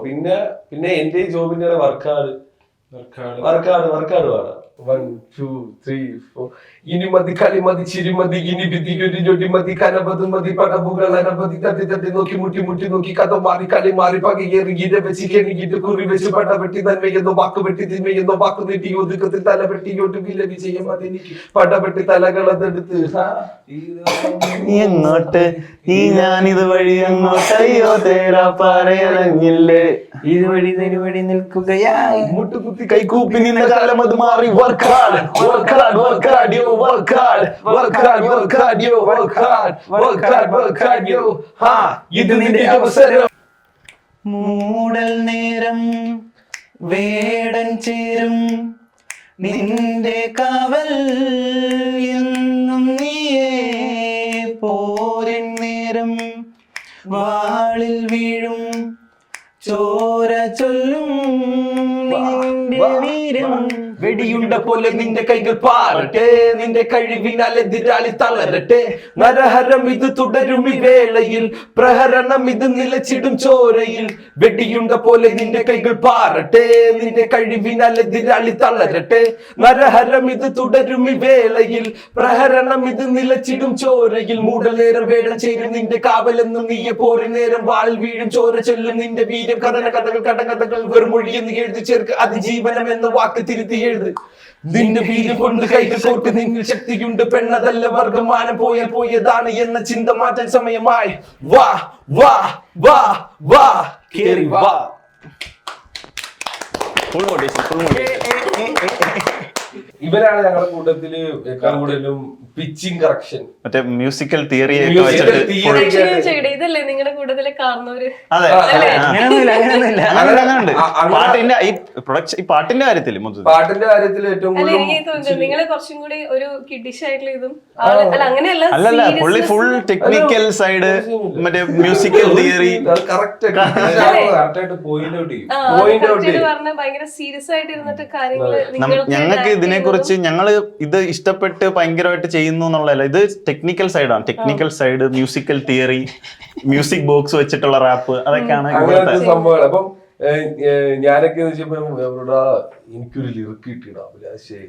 പിന്നെ എന്റെ ജോബിന്റെ വർക്കാട് പാടാം. 1 2 3 4 ഇനി മതി കളി മതി ചിരി മതി ഇനി വിധി ഒരു ജോഡി മതി കനപത് മതി പടവുകൾ അനവധി തട്ടി തട്ടി നോക്കി മുട്ടി മുട്ടി നോക്കി കഥ മാറി കളി മാറി പകയേറി ഗീത വെച്ച് കെണിഗീട്ട് കുറി വെച്ച് പട വെട്ടി നന്മയെന്നോ വാക്ക് വെട്ടി തിന്മയെന്നോ വാക്ക് നീട്ടി ഒതുക്കത്തിൽ തല വെട്ടിയോട്ട് വില വിജയം അതെനിക്ക് പട വെട്ടി തലകളതെടുത്ത് എങ്ങോട്ട് ഈ ഞാനിത് വഴി അങ്ങോട്ടയ്യോ തേരാ പറയറിഞ്ഞില്ലേ, ഇതുവഴി തരുവഴി നിൽക്കുകയായി മുട്ടുകുത്തി കൈകൂപ്പി നിന്ന കാലം അത് മാറി. Work hard, work hard, work hard, yo, work hard, work hard, work hard, yo, work hard, work hard, work hard, yo, ha, ഇത് നിന്റെ അവസരം. മൂടൽ നേരം വേടൻ ചേരും നിന്റെ കാവൽ എന്നും നീയേ, പോരിൻ നേരം വാളിൽ വീഴും ചോര ചൊല്ലും നിന്റെ വീരം, വെടിയുണ്ട പോലെ നിന്റെ കൈകൾ പാറട്ടെ, നിന്റെ കഴിവിനാൽ എതിരാളി തളരട്ടെ, നരഹരം ഇത് തുടരും ഈ വേളയിൽ, പ്രഹരണം ഇത് നിലച്ചിടും ചോരയിൽ, വെടിയുണ്ട പോലെ നിന്റെ കൈകൾ പാറട്ടെ, നിന്റെ കഴിവിനാൽ എതിരാളി തളരട്ടെ, നരഹരം ഇത് തുടരും ഈ വേളയിൽ, പ്രഹരണം ഇത് നിലച്ചിടും ചോരയിൽ, മൂടൽ നേരം വേടം ചേരും നിന്റെ കാവലെന്നും നീയെ, പോരി നേരം വാളിൽ വീഴും ചോര ചൊല്ലും നിന്റെ വീര്യം, കഥന കഥകൾ കടകഥകൾ വെറുമൊഴി എന്ന് എഴുതി ചേർക്ക്, അതിജീവനം എന്ന വാക്ക് തിരുത്തി എഴുത്, നിന്റെ വീര്യം കൊണ്ട് കൈകൾ കോർത്ത് നിന്നിൽ ശക്തിയുണ്ട്, പെണ്ണതല്ല വർഗമാനം പോയാൽ പോയതാണ് എന്ന ചിന്ത മാറ്റാൻ സമയമായി, വാ വാ വാ വാ കേറി വാ. ഇവരാണ് ഞങ്ങളുടെ കൂട്ടത്തില് ഏറ്റവും കൂടുതലും പിച്ചിങ് കറക്ഷൻ, മറ്റേ മ്യൂസിക്കൽ തിയറി ചോദിക്കട്ടെ, ഇതല്ലേ നിങ്ങളുടെ കൂട്ടത്തിലെ കാരണവര്? അതെ, അങ്ങനെയുണ്ട് പാട്ടിന്റെ ഈ പ്രൊഡക്ഷൻ, ഈ പാട്ടിന്റെ കാര്യത്തിൽ പാട്ടിന്റെ കാര്യത്തിൽ ഏറ്റവും അല്ല, കൂടുതൽ എനിക്ക് തോന്നുന്നു നിങ്ങള് കുറച്ചും കൂടി ഒരു കിഡിഷ് ആയിട്ടുള്ള ഇതും അല്ല അങ്ങനെയല്ല, അല്ലല്ല, പുള്ളി ഫുൾ ടെക്നിക്കൽ സൈഡ്, മറ്റേ മ്യൂസിക്കൽ തിയറി കറക്റ്റ് പറഞ്ഞ ഭയങ്കര സീരിയസ് ആയിട്ട് ഇരുന്നിട്ട് കാര്യങ്ങള് ഞങ്ങൾക്ക് ഇതിനെ കുറിച്ച് ഞങ്ങള് ഇത് ഇഷ്ടപ്പെട്ട് ഭയങ്കരമായിട്ട് ചെയ്യുന്നു എന്നുള്ളതല്ല, ഇത് ടെക്നിക്കൽ സൈഡാണ്. Technical side, musical theory, music box വെച്ചിട്ടുള്ള റാപ്പ്, അതൊക്കെയാണ് സംഭവങ്ങൾ. അപ്പം ഞാനൊക്കെ അവരുടെ എനിക്കൊരു ലിറിക്ക് കിട്ടിയിടാ അഭിലാഷേ,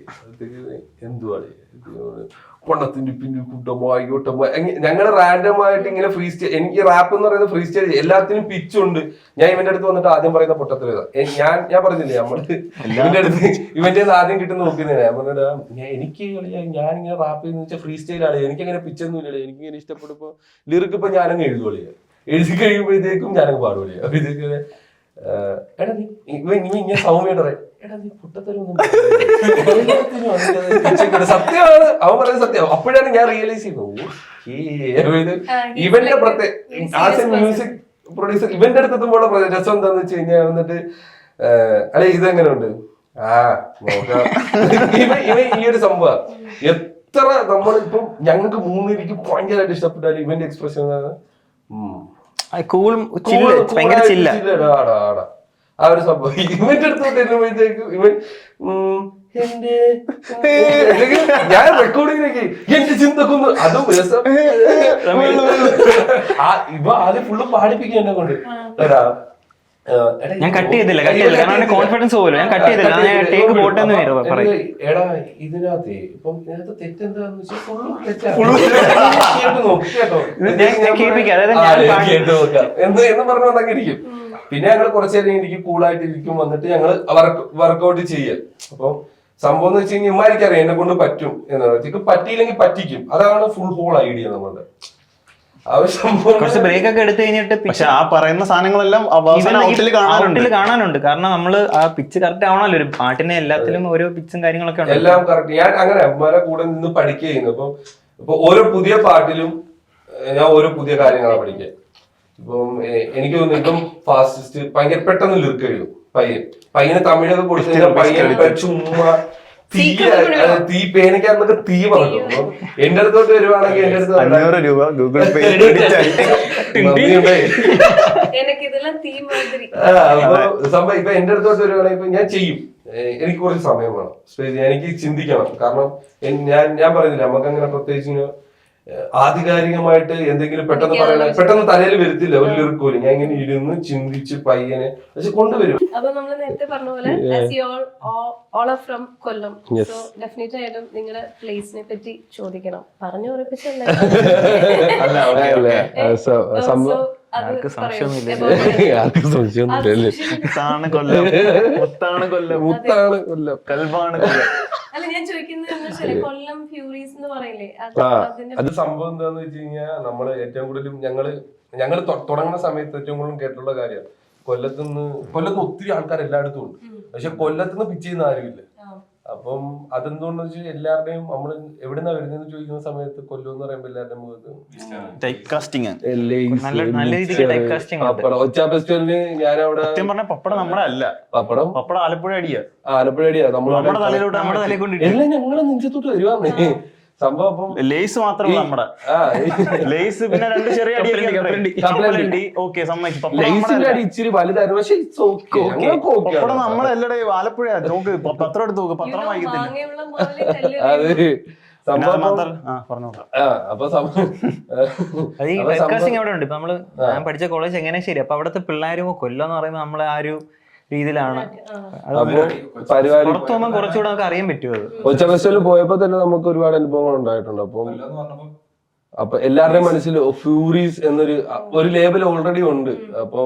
എന്തുവാണ് പണത്തിന്റെ പിന്നിൽ കൂട്ടമായി ഓട്ടമായി, ഞങ്ങൾ റാൻഡം ആയിട്ട് ഇങ്ങനെ ഫ്രീ സ്റ്റൈൽ. എനിക്ക് റാപ്പ് എന്ന് പറയുന്നത് ഫ്രീ സ്റ്റൈൽ, എല്ലാത്തിനും പിച്ചുണ്ട്. ഞാൻ ഇവന്റെ അടുത്ത് വന്നിട്ട് ആദ്യം പറയുന്ന പൊട്ടത്തില ഞാൻ പറഞ്ഞില്ലേ, നമ്മള് ഇവന്റെ അടുത്ത് ഇവന്റെ ആദ്യം കിട്ടുന്ന നോക്കുന്നതിനാ ഞാൻ പറഞ്ഞിട്ട്, ഞാനിങ്ങനെ റാപ്പ് ചെയ്യുന്ന വെച്ചാൽ ഫ്രീ സ്റ്റൈലാണ്, എനിക്കങ്ങനെ പിച്ചൊന്നും ഇല്ലല്ലേ, എനിക്കിങ്ങനെ ഇഷ്ടപ്പെടുമ്പോ ലിറിക്ക് ഇപ്പൊ ഞാനങ്ങ് എഴുതുകളില്ല, എഴുതി കഴിയുമ്പോഴത്തേക്കും ഞാനങ്ങ് പാടുകളില്ല. അപ്പൊ ഇതൊക്കെ എടാ നീ ഇങ്ങനെ സൗമ്യയുടെ എടാ നീ പൊട്ടത്തരൊന്നും സത്യമാണ് അവൻ പറയുന്നത് സത്യം. അപ്പോഴാണ് ഞാൻ റിയലൈസ് ചെയ്യുന്നത് ഇവന്റെ പ്രത്യേക മ്യൂസിക് പ്രൊഡ്യൂസർ ഇവന്റെ അടുത്തെത്തുമ്പോഴുള്ള രസം എന്താന്ന് വെച്ച് കഴിഞ്ഞാൽ വന്നിട്ട് അല്ലെ ഇതെങ്ങനെ ഉണ്ട് നോക്കാം ഇവൻ ഈ ഒരു സംഭവം എത്ര നമ്മളിപ്പം ഞങ്ങൾക്ക് മൂന്നിരിക്കും ഭയങ്കരമായിട്ട് ഇഷ്ടപ്പെട്ടാലും ഇവന്റെ എക്സ്പ്രഷൻ ഭയങ്കര ചില്ല ആ ഒരു സംഭവം ഇവന്റെ അടുത്തോട്ട് എന്നുമ്പോഴത്തേക്കും ഇവൻ ഞാൻ റെക്കോർഡിങ്ങിലേക്ക് എന്റെ ചിന്തക്കൊന്ന് അതും രസം ഇവ ആദ്യം ഫുള്ള് പാടിപ്പിക്കുക എന്നെ കൊണ്ട് ഞാൻ കട്ട് ചെയ്തില്ല കാരണം കോൺഫിഡൻസ് പോലും ഞാൻ കട്ട് ചെയ്തില്ല ഞാൻ ടേക്ക് പോട്ടെ എന്ന് പറയും. എടാ ഇതിനകത്ത് ഇപ്പം ഇതിനകത്ത് തെറ്റെന്താന്ന് വെച്ചാൽ എന്ന് പറഞ്ഞു വന്നൊക്കെ ഇരിക്കും. പിന്നെ ഞങ്ങൾ കുറച്ചു നേരം എനിക്ക് കൂളായിട്ട് ഇരിക്കും വന്നിട്ട് ഞങ്ങൾ വർക്ക്ഔട്ട് ചെയ്യാം. അപ്പം സംഭവം എന്ന് വെച്ച് കഴിഞ്ഞാൽ ഇമ്മാരിക്കറിയാം എന്നെ കൊണ്ട് പറ്റും എന്നുള്ളത്. പറ്റിയില്ലെങ്കിൽ പറ്റിക്കും. അതാണ് ഫുൾ ഹോൾ ഐഡിയ നമ്മളുടെ. കുറച്ച് ബ്രേക്ക് ഒക്കെ എടുത്തു കഴിഞ്ഞിട്ട് പക്ഷെ ആ പറയുന്ന സാധനങ്ങളെല്ലാം ഔട്ടിൽ കാണാനുണ്ട്. കാരണം നമ്മള് ആ പിച്ച് കറക്റ്റ് ആവണല്ലോ. ഒരു പാട്ടിനെ എല്ലാത്തിലും ഓരോ പിച്ചും കാര്യങ്ങളൊക്കെ ഉണ്ട്. എല്ലാം കറക്റ്റ്. ഞാൻ അങ്ങനെ അമ്മമാരെ കൂടെ നിന്ന് പഠിക്കുക ചെയ്യുന്നു. ഇപ്പൊ ഓരോ പുതിയ പാട്ടിലും ഞാൻ ഓരോ പുതിയ കാര്യങ്ങളാണ് പഠിക്കുക. ഇപ്പം എനിക്ക് തോന്നുന്നു ഇപ്പം ഫാസ്റ്റ് ഭയങ്കര പെട്ടെന്ന് ലിർക്ക് എഴുതും പയ്യന് തമിഴൊക്കെ കൊടുത്തു കഴിഞ്ഞാൽ പയ്യൻ ചുമ്മാ തീ പേനക്കാരനൊക്കെ തീ പറഞ്ഞു. എന്റെ അടുത്തോട്ട് വരുവാണെങ്കിൽ എന്റെ അടുത്ത് 500 രൂപ ഗൂഗിൾ പേ സംഭവം ഇപ്പൊ എന്റെ അടുത്തോട്ട് വരുവാണെങ്കിൽ ഇപ്പൊ ഞാൻ ചെയ്യും. എനിക്ക് കുറച്ച് സമയം വേണം, എനിക്ക് ചിന്തിക്കണം. കാരണം ഞാൻ പറയുന്നില്ല നമുക്ക് അങ്ങനെ പ്രത്യേകിച്ച് ആധികാരികമായിട്ട് എന്തെങ്കിലും പെട്ടെന്ന് തലയിൽ വരുത്തില്ല ഒരു ലിറിക്ക് പോലും. ഞാൻ ഇങ്ങനെ ഇരുന്ന് ചിന്തിച്ച് പയ്യനെ പക്ഷെ കൊണ്ടുവരും. അപ്പൊ നമ്മൾ നേരത്തെ പറഞ്ഞ പോലെ all are from Kollam, so definite ആയിട്ടും നിങ്ങളുടെ പ്ലേസിനെ പറ്റി ചോദിക്കണം. പറഞ്ഞു ഉറപ്പിച്ചല്ലേ? ആർക്കും സംശയമൊന്നുമില്ല. അല്ല ഞാൻ ചോദിക്കുന്നത് കൊല്ലം ഫ്യൂറീസ് എന്ന് പറയില്ലേ, അത് സംഭവം എന്താന്ന് വെച്ച് കഴിഞ്ഞാൽ നമ്മള് ഏറ്റവും കൂടുതലും ഞങ്ങള് തുടങ്ങുന്ന സമയത്ത് ഏറ്റവും കൂടുതലും കേട്ടിട്ടുള്ള കാര്യമാണ് കൊല്ലത്തുനിന്ന് ഒത്തിരി ആൾക്കാർ എല്ലായിടത്തും ഉണ്ട്. പക്ഷെ കൊല്ലത്തുനിന്ന് പിച്ച് ചെയ്യുന്ന ആരുമില്ല. അപ്പം അതെന്തുകൊണ്ടെന്ന് വെച്ചാൽ എല്ലാവരുടെയും നമ്മൾ എവിടുന്നാ വരുന്നതെന്ന് ചോദിക്കുന്ന സമയത്ത് കൊല്ലം എന്ന് പറയുമ്പോൾ എല്ലാവരുടെയും മുഖത്ത് ഒച്ച ഫെസ്റ്റിവലിന് ഞാൻ അവിടെ പപ്പടം നമ്മുടെ അല്ല, പപ്പടം ആലപ്പുഴ അടിയാ എല്ലാം ഞങ്ങളെ നെഞ്ചത്തോട്ട് വരുവാന്നേ സംഭവം. അപ്പം ലേസ് മാത്രമല്ല നമ്മുടെ ലേസ്, പിന്നെ 2 ചെറിയ അടി ഇച്ചിരി വലുതായിരുന്നു. പക്ഷെ പപ്പടം നമ്മളെല്ലടേ ആലപ്പുഴ നോക്ക്, പത്രം എടുത്ത് നോക്ക്, പത്രം വായിക്കത്തില്ല. അവിടെ ഉണ്ട്. ഇപ്പൊ നമ്മള് ഞാൻ പഠിച്ച കോളേജ് എങ്ങനെ ശരി. അപ്പൊ അവിടുത്തെ പിള്ളേരും കൊല്ലം എന്ന് പറയുമ്പോൾ നമ്മളെ ആ ഒരു രീതിയിലാണ് പുറത്തുപോകുമ്പോൾ കുറച്ചുകൂടെ നമുക്ക് അറിയാൻ പറ്റുമോ. ഒച്ച ഫെസ്റ്റിവലിൽ പോയപ്പോ തന്നെ നമുക്ക് ഒരുപാട് അനുഭവങ്ങൾ ഉണ്ടായിട്ടുണ്ട്. അപ്പൊ എല്ലാവരുടെയും മനസ്സിൽ ഫ്യൂറീസ് എന്നൊരു ലേബൽ ഓൾറെഡി ഉണ്ട്. അപ്പൊ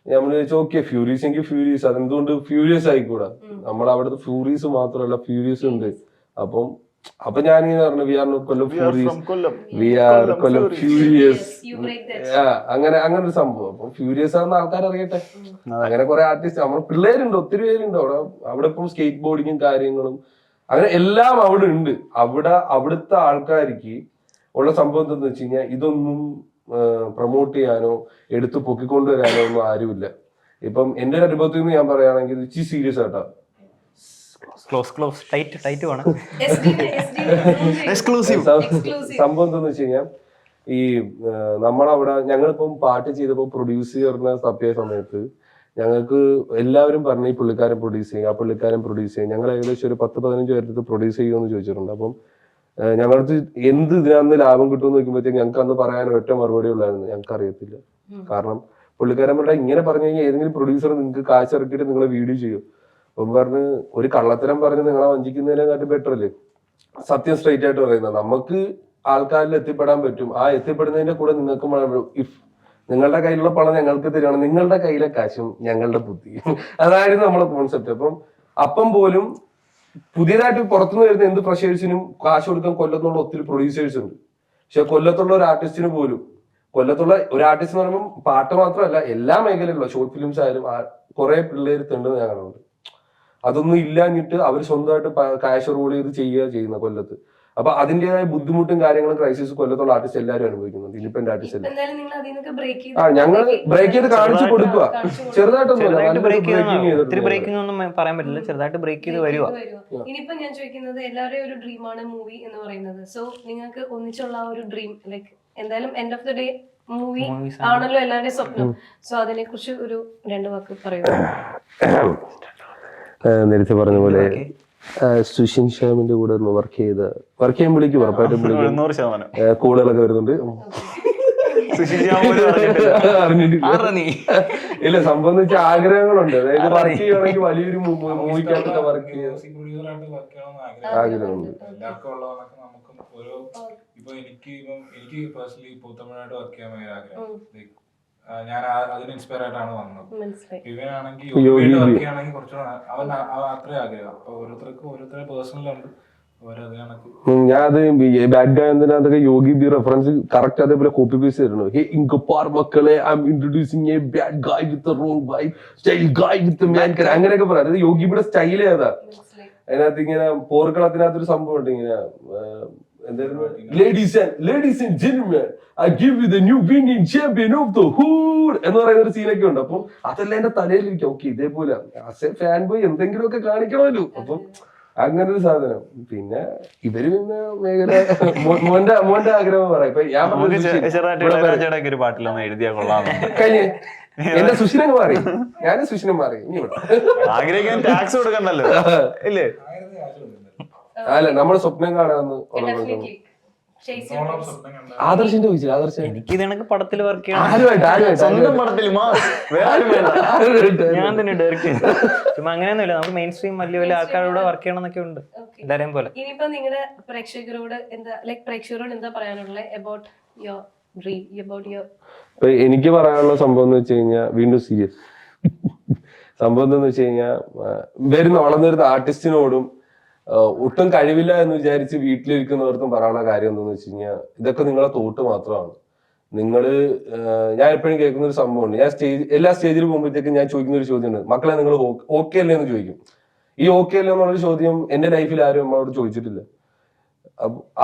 നമ്മള് ചോദിക്കുക ഫ്യൂരീസ് എങ്കിൽ ഫ്യൂരീസ്, അതെന്തുകൊണ്ട് ഫ്യൂരിയസ് ആയിക്കൂടാ? നമ്മുടെ അവിടുത്തെ ഫ്യൂറീസ് മാത്രമല്ല ഫ്യൂരിയസ് ഉണ്ട്. അപ്പൊ ഞാനിങ്ങനെ പറഞ്ഞു we are not Kollam furies, we are Kollam furious. അങ്ങനെ ഒരു സംഭവം. അപ്പൊ ഫ്യൂരിയസ് ആണെന്ന് ആൾക്കാർ അറിയട്ടെ. അങ്ങനെ കുറെ ആർട്ടിസ്റ്റ് നമ്മുടെ പിള്ളേരുണ്ട്, ഒത്തിരി പേരുണ്ട് അവിടെ ഇപ്പം സ്കേറ്റ് ബോർഡിങ്ങും കാര്യങ്ങളും അങ്ങനെ എല്ലാം അവിടെ ഉണ്ട്. അവിടുത്തെ ആൾക്കാർക്ക് ഉള്ള സംഭവം എന്താന്ന് വെച്ച് കഴിഞ്ഞാൽ ഇതൊന്നും പ്രൊമോട്ട് ചെയ്യാനോ എടുത്ത് പൊക്കിക്കൊണ്ടുവരാനോ ഒന്നും ആരുമില്ല. ഇപ്പം എന്റെ ഒരു അനുഭവത്തിൽ നിന്ന് ഞാൻ പറയുകയാണെങ്കിൽ ഇച്ചിരി സീരിയസ് ആയിട്ടാ. സംഭവം എന്താന്ന് വെച്ച് കഴിഞ്ഞാൽ ഈ നമ്മളവിടെ ഞങ്ങളിപ്പം പാട്ട് ചെയ്തപ്പോ പ്രൊഡ്യൂസറിനെ തപ്പിയ സമയത്ത് ഞങ്ങൾക്ക് എല്ലാവരും പറഞ്ഞു ഈ പുള്ളിക്കാരൻ പ്രൊഡ്യൂസ് ചെയ്യും, ആ പുള്ളിക്കാരൻ പ്രൊഡ്യൂസ് ചെയ്യും. ഞങ്ങൾ ഏകദേശം ഒരു 10-15 പേരുടെ പ്രൊഡ്യൂസ് ചെയ്യുമെന്ന് ചോദിച്ചിട്ടുണ്ട്. അപ്പം ഞങ്ങൾക്ക് ഇതിനകത്ത് ലാഭം കിട്ടുമെന്ന് നോക്കുമ്പോഴത്തേക്ക് ഞങ്ങൾക്ക് അന്ന് പറയാൻ ഒറ്റ മറുപടി ഉള്ളായിരുന്നു, ഞങ്ങൾക്ക് അറിയത്തില്ല. കാരണം പുള്ളിക്കാരന്മാരുടെ ഇങ്ങനെ പറഞ്ഞു കഴിഞ്ഞാൽ ഏതെങ്കിലും പ്രൊഡ്യൂസർ നിങ്ങൾക്ക് കാശ് ഇറക്കിയിട്ട് നിങ്ങളെ വീഡിയോ ചെയ്യും. അപ്പം പറഞ്ഞ് ഒരു കള്ളത്തരം പറഞ്ഞ് നിങ്ങളെ വഞ്ചിക്കുന്നതിനെക്കാട്ടി ബെറ്റർ അല്ലേ സത്യം സ്ട്രൈറ്റ് ആയിട്ട് പറയുന്നത്. നമുക്ക് ആൾക്കാരിൽ എത്തിപ്പെടാൻ പറ്റും. ആ എത്തിപ്പെടുന്നതിന്റെ കൂടെ നിങ്ങൾക്ക് ഇഫ് നിങ്ങളുടെ കയ്യിലുള്ള പണം ഞങ്ങൾക്ക് തരുവാണ്, നിങ്ങളുടെ കയ്യിലെ കാശും ഞങ്ങളുടെ ബുദ്ധി, അതായിരുന്നു നമ്മളെ കോൺസെപ്റ്റ്. അപ്പം പോലും പുതിയതായിട്ട് പുറത്തുനിന്ന് വരുന്ന എന്ത് ഫ്രഷേഴ്സിനും കാശ് കൊടുക്കാൻ കൊല്ലത്തുള്ള ഒത്തിരി പ്രൊഡ്യൂസേഴ്സ് ഉണ്ട്. പക്ഷെ കൊല്ലത്തുള്ള ഒരു ആർട്ടിസ്റ്റിന് പോലും കൊല്ലത്തുള്ള ഒരു ആർട്ടിസ്റ്റ് എന്ന് പറയുമ്പോൾ പാട്ട് മാത്രമല്ല എല്ലാ മേഖലയിലുള്ള ഷോർട്ട് ഫിലിംസ് ആയാലും കുറെ പിള്ളേര് തെണ്ടുന്ന ഞാൻ കണ്ടിട്ടുണ്ട്. അതൊന്നും ഇല്ലാഞ്ഞിട്ട് അവർ സ്വന്തമായിട്ട് കാശ് റോൾ ചെയ്ത് ചെയ്യുന്ന കൊല്ലത്ത്. അപ്പൊ അതിന്റേതായ ബുദ്ധിമുട്ടും കാര്യങ്ങളും ക്രൈസിസ് കൊല്ലത്തുള്ള ആർട്ടിസ്റ്റ് എല്ലാവരും അനുഭവിക്കുന്നുണ്ട്, ഇൻഡിപെൻഡന്റ് ആർട്ടിസ്റ്റ് എല്ലാം. എന്തായാലും നിങ്ങൾ അതിൽ നിന്നൊക്കെ ബ്രേക്ക് ചെയ്ത് ഞങ്ങൾ ബ്രേക്ക് ചെയ്ത് കാണിച്ചു കൊടുക്കുക, ചെറുതായിട്ട് ബ്രേക്ക് ചെയ്ത് ഒത്തിരി ചെറുതായിട്ടൊന്നും ബ്രേക്കിംഗ് ഒന്നും പറയാൻ പറ്റില്ല, ചെറുതായിട്ട് ബ്രേക്ക് ചെയ്ത് വരുവാ. ഇനിയിപ്പോ ഞാൻ ചോദിക്കുന്നത്, എല്ലാവരുടെയും ഒരു ഡ്രീമാണ് മൂവി എന്ന് പറയുന്നത്. സോ നിങ്ങൾക്ക് ഒന്നിച്ചുള്ള ആ ഒരു ഡ്രീം, ലൈക്ക് എന്തായാലും end of the day movie ആണല്ലോ എല്ലാവരുടെയും സ്വപ്നം. സോ അതിനെ കുറിച്ച് ഒരു 2 വാക്ക് പറയുക. നേരത്തെ പറഞ്ഞ പോലെ സുഷിൻ ശ്യാമിന്റെ കൂടെ ഒന്ന് വർക്ക് ചെയ്യാൻ വിളിക്കും, ഉറപ്പായിട്ടും വിളിക്കും. 100% കോളുകളൊക്കെ വരുന്നുണ്ട്. ഇല്ല, സംഭവം എന്ന് വെച്ചാൽ ആഗ്രഹങ്ങളുണ്ട്. അതായത് വർക്ക് ചെയ്യുകയാണെങ്കിൽ വലിയൊരു മൂവിക്കകത്തൊക്കെ വർക്ക് ചെയ്യാൻ ആഗ്രഹമുണ്ട്. എനിക്ക് പേഴ്സണലി പൂത്തമിഴായിട്ട് വർക്ക് ചെയ്യാൻ ഭയങ്കര ആഗ്രഹം. ഞാൻ അതിന് ഇൻസ്പയർ ആയിട്ടാണ് വന്നത്. ഇവനാണെങ്കിൽ വർക്ക് ചെയ്യണമെങ്കിൽ കുറച്ചുകൂടെ അവൻ അത്രയും ആഗ്രഹം. അപ്പൊ ഓരോരുത്തരുടെ പേഴ്സണലുണ്ട്. ഞാനത് ബാഡ് ഗായ് എന്നതിനകത്തൊക്കെ യോഗി ബി റെഫറൻസ് കറക്റ്റ് അതേപോലെ കോപ്പി പേസ്റ്റ് തരുന്നു. ഹേ ഇങ്കപ്പാർ മക്കളെ, I am introducing a bad guy with wrong vibe, style ഗായ് വിത്ത് മാൻ കർ, അങ്ങനെയൊക്കെ പറയാം. അതായത് യോഗിയുടെ സ്റ്റൈൽ ഏതാ. അതിനകത്ത് ഇങ്ങനെ പോർക്കളത്തിനകത്തൊരു സംഭവം ഉണ്ട്, ഇങ്ങനെ Ladies and gentlemen, I give you the new winning champion of the hood എന്ന് പറയുന്ന ഒരു സീനൊക്കെ ഉണ്ട്. അപ്പം അതെല്ലാം എന്റെ തലയിലിരിക്കും. ഓക്കെ, ഇതേപോലെ ഫാൻ ബോയ് എന്തെങ്കിലുമൊക്കെ കാണിക്കണമല്ലോ. അപ്പം അങ്ങനെ ഒരു സാധനം. പിന്നെ ഇവര് പിന്നെ മേഖല മോന്റെ ആഗ്രഹം പറയാം. ഇപ്പൊ ഞാൻ ഒരു പാട്ടിലൊന്നും എഴുതിയാ കൊള്ളാം. കഴിഞ്ഞ് എന്റെ സുഷിനങ്ങ് മാറി, ഞാനും സുഷിനും മാറി. ഇനി ആഗ്രഹിക്കാൻ ടാക്സ് കൊടുക്കണ്ടല്ലോ ഇല്ലേ? അല്ല, നമ്മുടെ സ്വപ്നം കാണാന്ന് ആദർശിന്റെ ചോദിച്ചില്ല. ആദർശ എനിക്ക് ഇതിനൊക്കെ പടത്തിൽ വർക്ക് ചെയ്യണം, സ്വന്തം പടത്തിൽ ഞാൻ തന്നെ ഡയറക്റ്റ് ചെയ്യും. ചുമ്മാ അങ്ങനെയൊന്നുമില്ല, നമുക്ക് മെയിൻ സ്ട്രീം വലിയ വലിയ ആൾക്കാരോട് വർക്ക് ചെയ്യണം എന്നൊക്കെ ഉണ്ട് എല്ലാരെയും പോലെ. ഇനിയിപ്പോ നിങ്ങളുടെ പ്രേക്ഷകരോട് എന്താ പറയാനുള്ളത് about your dream, about your? എനിക്ക് പറയാനുള്ള സംഭവം എന്ന് വെച്ച് കഴിഞ്ഞാൽ, വീണ്ടും സീരിയസ് സംഭവം എന്താന്ന് വെച്ച് കഴിഞ്ഞാൽ, വളർന്നു വരുന്ന ആർട്ടിസ്റ്റിനോടും ഒട്ടും കഴിവില്ല എന്ന് വിചാരിച്ച് വീട്ടിലിരിക്കുന്നവർക്കും പറയാനുള്ള കാര്യം എന്താന്ന് വെച്ച് കഴിഞ്ഞാൽ, ഇതൊക്കെ നിങ്ങളെ തോട്ട് മാത്രമാണ്. ഞാൻ എപ്പോഴും കേൾക്കുന്ന ഒരു സംഭവമുണ്ട്. ഞാൻ എല്ലാ സ്റ്റേജിൽ പോകുമ്പോഴത്തേക്കും ഞാൻ ചോദിക്കുന്ന ഒരു ചോദ്യമുണ്ട്, മക്കളെ നിങ്ങൾ ഓക്കെ അല്ലേ എന്ന് ചോദിക്കും. ഈ ഓക്കെ അല്ലേ എന്നുള്ളൊരു ചോദ്യം എന്റെ ലൈഫിൽ ആരും നമ്മളോട് ചോദിച്ചിട്ടില്ല.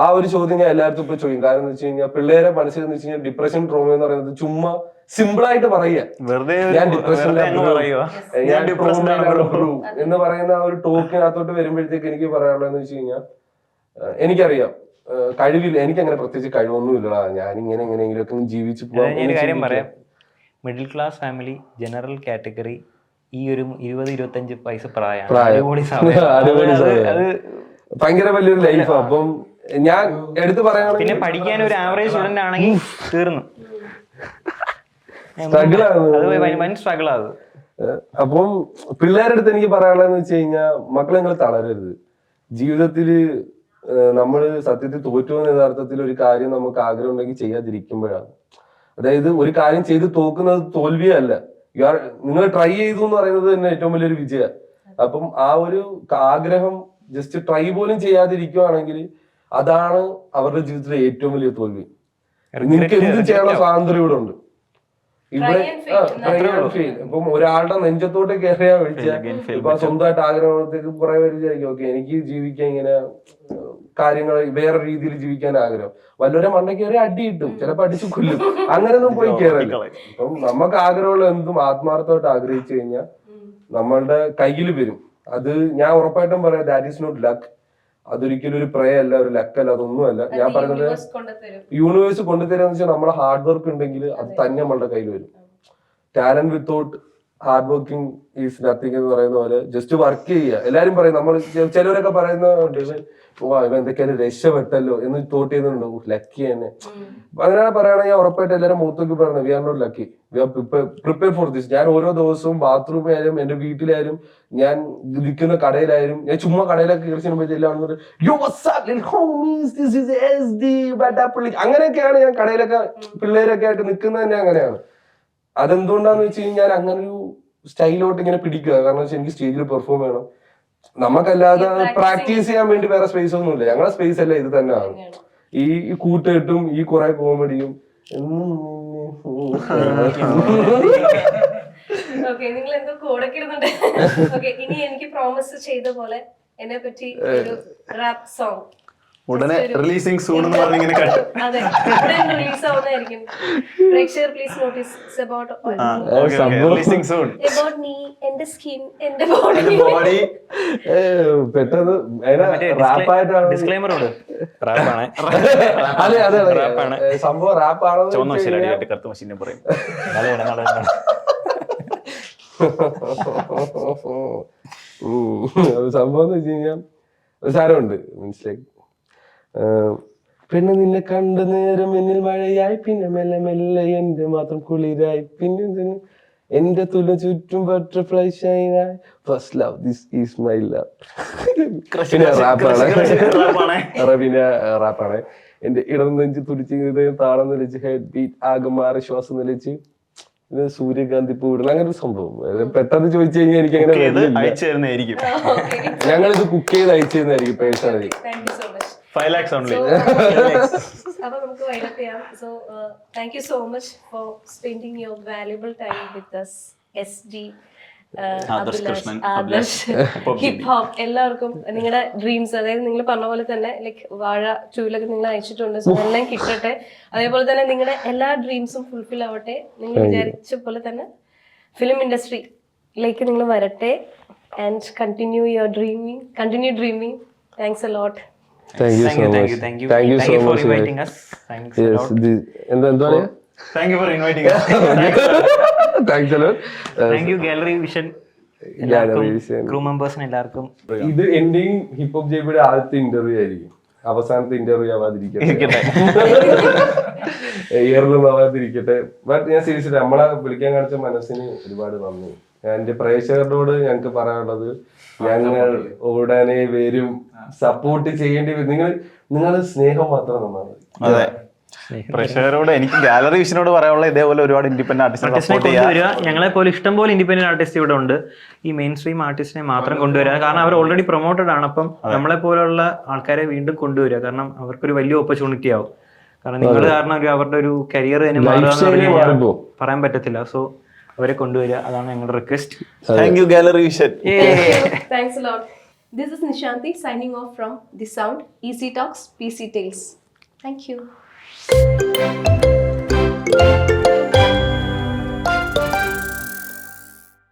ആ ഒരു ചോദ്യം ഞാൻ എല്ലാവർക്കും ഇപ്പൊ ചോദിക്കും. കാരണം എന്ന് വെച്ച് കഴിഞ്ഞാൽ, പിള്ളേരെ മനസ്സിൽ എന്ന് വെച്ച് കഴിഞ്ഞാൽ ഡിപ്രഷൻ, ട്രോമ എന്ന് പറയുന്നത് ചുമ്മാ സിമ്പിൾ ആയിട്ട് പറയുക, ഞാൻ എന്ന് പറയുന്ന ആ ഒരു ടോക്കിനകത്തോട്ട് വരുമ്പോഴത്തേക്ക് എനിക്ക് പറയാനുള്ളതെന്ന് വെച്ച് കഴിഞ്ഞാൽ, എനിക്കറിയാം കഴിവില്ല, എനിക്ക് അങ്ങനെ പ്രത്യേകിച്ച് കഴിവൊന്നുമില്ല, ഞാനിങ്ങനെ എങ്ങനെയെങ്കിലുമൊക്കെ ജീവിച്ചു ഞാനൊരു കാര്യം പറയാം. Middle class family, general category, ഈ ഒരു 20-25 വയസ്സ് പ്രായം ഭയങ്കര വലിയൊരു ലൈഫ്. അപ്പം ഞാൻ എടുത്തു പറയുകയാണെങ്കിൽ, പിന്നെ പഠിക്കാൻ ഒരു ആവറേജ് സ്റ്റുഡന്റ് ആണെങ്കിൽ തീർന്നു, സ്ട്രഗിൾ ആകും. അപ്പം പിള്ളേരുടെ അടുത്ത് എനിക്ക് പറയാനുള്ളതെന്ന് വെച്ച് കഴിഞ്ഞാൽ, മക്കളെ നിങ്ങൾ തളരരുത്. ജീവിതത്തില് നമ്മൾ സത്യത്തിൽ തോറ്റുവെന്ന യഥാർത്ഥത്തിൽ ഒരു കാര്യം നമുക്ക് ആഗ്രഹം ഉണ്ടെങ്കിൽ ചെയ്യാതിരിക്കുമ്പോഴാണ്. അതായത് ഒരു കാര്യം ചെയ്ത് തോക്കുന്നത് തോൽവിയല്ല, നിങ്ങൾ ട്രൈ ചെയ്തു എന്ന് പറയുന്നത് തന്നെ ഏറ്റവും വലിയൊരു വിജയം. അപ്പം ആ ഒരു ആഗ്രഹം ജസ്റ്റ് ട്രൈ പോലും ചെയ്യാതിരിക്കുവാണെങ്കിൽ അതാണ് അവരുടെ ജീവിതത്തിലെ ഏറ്റവും വലിയ തോൽവി. നിങ്ങൾക്ക് എന്തും ചെയ്യാനുള്ള സ്വാതന്ത്ര്യം ഇവിടെ ഉണ്ട്. ഇവിടെ ഇപ്പം ഒരാളുടെ നെഞ്ചത്തോട്ട് കയറിയാ വിളിച്ചാൽ ഇപ്പൊ സ്വന്തമായിട്ട് ആഗ്രഹത്തേക്ക് കുറെ പേര് വിചാരിക്കും, ഓക്കെ എനിക്ക് ജീവിക്കാൻ ഇങ്ങനെ കാര്യങ്ങൾ വേറെ രീതിയിൽ ജീവിക്കാൻ ആഗ്രഹം. വല്ലവരെ മണ്ടയ്ക്ക് കയറി അടി കിട്ടും, ചിലപ്പോ അടിച്ചു കൊല്ലും, അങ്ങനെയൊന്നും പോയി കയറില്ല. അപ്പം നമുക്ക് ആഗ്രഹമുള്ള എന്തും ആത്മാർത്ഥമായിട്ട് ആഗ്രഹിച്ചു കഴിഞ്ഞാൽ നമ്മളുടെ കയ്യിൽ വരും. അത് ഞാൻ ഉറപ്പായിട്ടും പറയാം, ദാറ്റ് ഈസ് നോട്ട് ലക്ക്. അതൊരിക്കലും ഒരു പ്രേ അല്ല, ഒരു ലക്കല്ല, അതൊന്നുമല്ല. ഞാൻ പറയുന്നത് യൂണിവേഴ്സ് കൊണ്ടുതരാന്ന് വെച്ചാൽ നമ്മളെ ഹാർഡ് വർക്ക് ഉണ്ടെങ്കിൽ അത് തന്നെ നമ്മളുടെ കയ്യിൽ വരും. Talent without hard working is nothing എന്ന് പറയുന്ന പോലെ ജസ്റ്റ് വർക്ക് ചെയ്യുക. എല്ലാരും പറയും, നമ്മൾ ചിലവരൊക്കെ പറയുന്നുണ്ട്, ഇവ എന്തൊക്കെയാലും രക്ഷപ്പെട്ടല്ലോ എന്ന് തോട്ട് ചെയ്യുന്നുണ്ട്, ലക്കി തന്നെ. അങ്ങനെ പറയുകയാണെങ്കിൽ ഉറപ്പായിട്ട് എല്ലാവരും മുഖത്തേക്ക് പറയുന്നത്, we are not lucky, we are prepare for this. ഞാൻ ഓരോ ദിവസവും ബാത്റൂമിലായാലും എന്റെ വീട്ടിലായാലും ഞാൻ നിൽക്കുന്ന കടയിലായാലും, ഞാൻ ചുമ്മാ കടയിലൊക്കെ കയറി ചെല്ലുമ്പോഴത്തേക്കും അങ്ങനെയൊക്കെയാണ് ഞാൻ കടയിലൊക്കെ പിള്ളേരൊക്കെ ആയിട്ട് നിൽക്കുന്നത് തന്നെ അങ്ങനെയാണ്. അതെന്തുകൊണ്ടാന്ന് വെച്ച് കഴിഞ്ഞാൽ ഞാൻ അങ്ങനെ ഒരു സ്റ്റൈലോട്ട് ഇങ്ങനെ പിടിക്കുക. കാരണം വെച്ചാൽ എനിക്ക് സ്റ്റേജിൽ പെർഫോം ചെയ്യണം. നമുക്കല്ലാതെ പ്രാക്ടീസ് ചെയ്യാൻ വേണ്ടി വേറെ സ്പേസ് ഒന്നുമില്ല. ഞങ്ങളുടെ സ്പേസ് അല്ല ഇത് തന്നെയാണ്. ഈ കൂട്ടുകെട്ടും ഈ കുറെ കോമഡിയും ഓക്കെ, നിങ്ങൾ എന്തോ കോടക്കിടുന്നുണ്ട്. ഓക്കെ, ഇനി എനിക്ക് പ്രോമിസ് ചെയ്ത പോലെ എന്നെ പറ്റി ഒരു റാപ്പ് സോങ് ഉടനെ റിലീസിങ് സൂൺ എന്ന് പറഞ്ഞ് ഇങ്ങനെ അതെ, ഉടൻ റിലീസ് ആവുന്നതായിരിക്കും. പ്രേക്ഷകർ please notice about releasing soon about me, എന്റെ സ്കിൻ, എന്റെ ബോഡി. ബോഡി പെട്ടെന്ന് റാപ്പായിട്ടാണ് ഡിസ്ക്ലൈമറോട് റാപ്പാണ്. അതെ അതെ റാപ്പാണ്. സംഭവം റാപ്പാണോ ചുവന്ന മഷീനായിട്ട് കറുത്ത മഷീനെ പറയും. സംഭവം എന്ന് വെച്ച് കഴിഞ്ഞാൽ ഒരു സാരമുണ്ട്. മീൻസ് ലൈക്ക് പെണ്ണ് നിന്നെ കണ്ട നേരം എന്നിൽ മഴയായി, പിന്നെ മെല്ലെ മെല്ലെ എന്റെ മാത്രം കുളിരായി, പിന്നെ എന്റെ തുല ചുറ്റും ബട്ടർഫ്ലൈ ഷൈനായി, first love this is my love. പിന്നെ റാപ്പാണ്. എന്റെ ഇടം നെഞ്ച് തുടിച്ച് ഹൃദയം താളം നിലച്ച്, ഹെഡ് ബീറ്റ് ആകെ മാറി, ശ്വാസം നിലച്ച്, പിന്നെ സൂര്യകാന്തി പൂവിടുന്ന അങ്ങനെ ഒരു സംഭവം. പെട്ടെന്ന് ചോദിച്ചു കഴിഞ്ഞാൽ എനിക്ക് അങ്ങനെ അയച്ചു തരുന്നതായിരിക്കും. ഞങ്ങളിത് കുക്ക് ചെയ്ത് അയച്ചു തരുന്നതായിരിക്കും personally. Thank you so much. 5 lakhs only. അപ്പൊ നമുക്ക് വൈൻഡപ്പ് ചെയ്യാം. So thank you so much for spending your valuable time with us, SD, Krishnan, Adarsh, hip hop. എല്ലാവർക്കും നിങ്ങളുടെ ഡ്രീംസ്, അതായത് നിങ്ങൾ പറഞ്ഞ പോലെ തന്നെ ലൈക്ക് വാഴ 2 നിങ്ങൾ അയച്ചിട്ടുണ്ട്. സോ എല്ലാം കിട്ടട്ടെ. അതേപോലെ തന്നെ നിങ്ങളുടെ എല്ലാ ഡ്രീംസും ഫുൾഫിൽ ആവട്ടെ. നിങ്ങൾ വിചാരിച്ച പോലെ തന്നെ ഫിലിം ഇൻഡസ്ട്രിയിലേക്ക് നിങ്ങൾ വരട്ടെ. And continue dreaming. Thanks a lot. Thank you so much. Thank you so for much. inviting us. Thanks a Yes, lot. എന്താ പറയാ? Thank you for inviting us. Thanks a lot. Thank you Gallery Vision. Crew മെമ്പേഴ്സിന് എല്ലാവർക്കും. ഇത് ending hip hop ജെബിയുടെ ആദ്യത്തെ interview ആയിരിക്കും. അവസാനത്തെ interview ആവാതിരിക്കട്ടെ, ഇയറിലും ആവാതിരിക്കട്ടെ. But ഞാൻ seriously നമ്മളെ വിളിക്കാൻ കാണിച്ച മനസ്സിന് ഒരുപാട് നന്ദി. എന്റെ പ്രേക്ഷകരോട് ഞങ്ങൾക്ക് പറയാനുള്ളത്, ഞങ്ങൾ ഉടനെ വരും, സപ്പോർട്ട് ചെയ്യേണ്ടി വരും. നിങ്ങൾ സ്നേഹം മാത്രം നന്നാണ്. അതെ, പ്രേക്ഷകരോട് എനിക്ക് ഗാലറി വിഷനോട് പറയാനുള്ള ഇതേപോലെ ഒരുപാട് ഇൻഡിപെൻഡന്റ് ആർട്ടിസ്റ്റിനെ കൊണ്ടുവരിക. ഞങ്ങളെ പോലെ ഇഷ്ടംപോലെ ഇൻഡിപെൻഡന്റ് ആർട്ടിസ്റ്റ് ഇവിടെ ഉണ്ട്. ഈ മെയിൻ സ്ട്രീം ആർട്ടിസ്റ്റിനെ മാത്രം കൊണ്ടുവരിക. കാരണം അവർ ഓൾറെഡി പ്രൊമോട്ടഡ് ആണ്. അപ്പം നമ്മളെ പോലുള്ള ആൾക്കാരെ വീണ്ടും കൊണ്ടുവരിക. കാരണം അവർക്കൊരു വലിയ ഓപ്പർച്യൂണിറ്റി ആവും. കാരണം നിങ്ങൾ കാരണം അവരുടെ ഒരു കരിയർ തന്നെ മാറുക പറയാൻ പറ്റത്തില്ല. സോ അവരെ കൊണ്ടുവരിക, അതാണ് ഞങ്ങളുടെ request. Thank you gallery vision. Thanks a lot. This is Nishanti signing off from The Sound, Easy Talks, PC Tales. Thank you.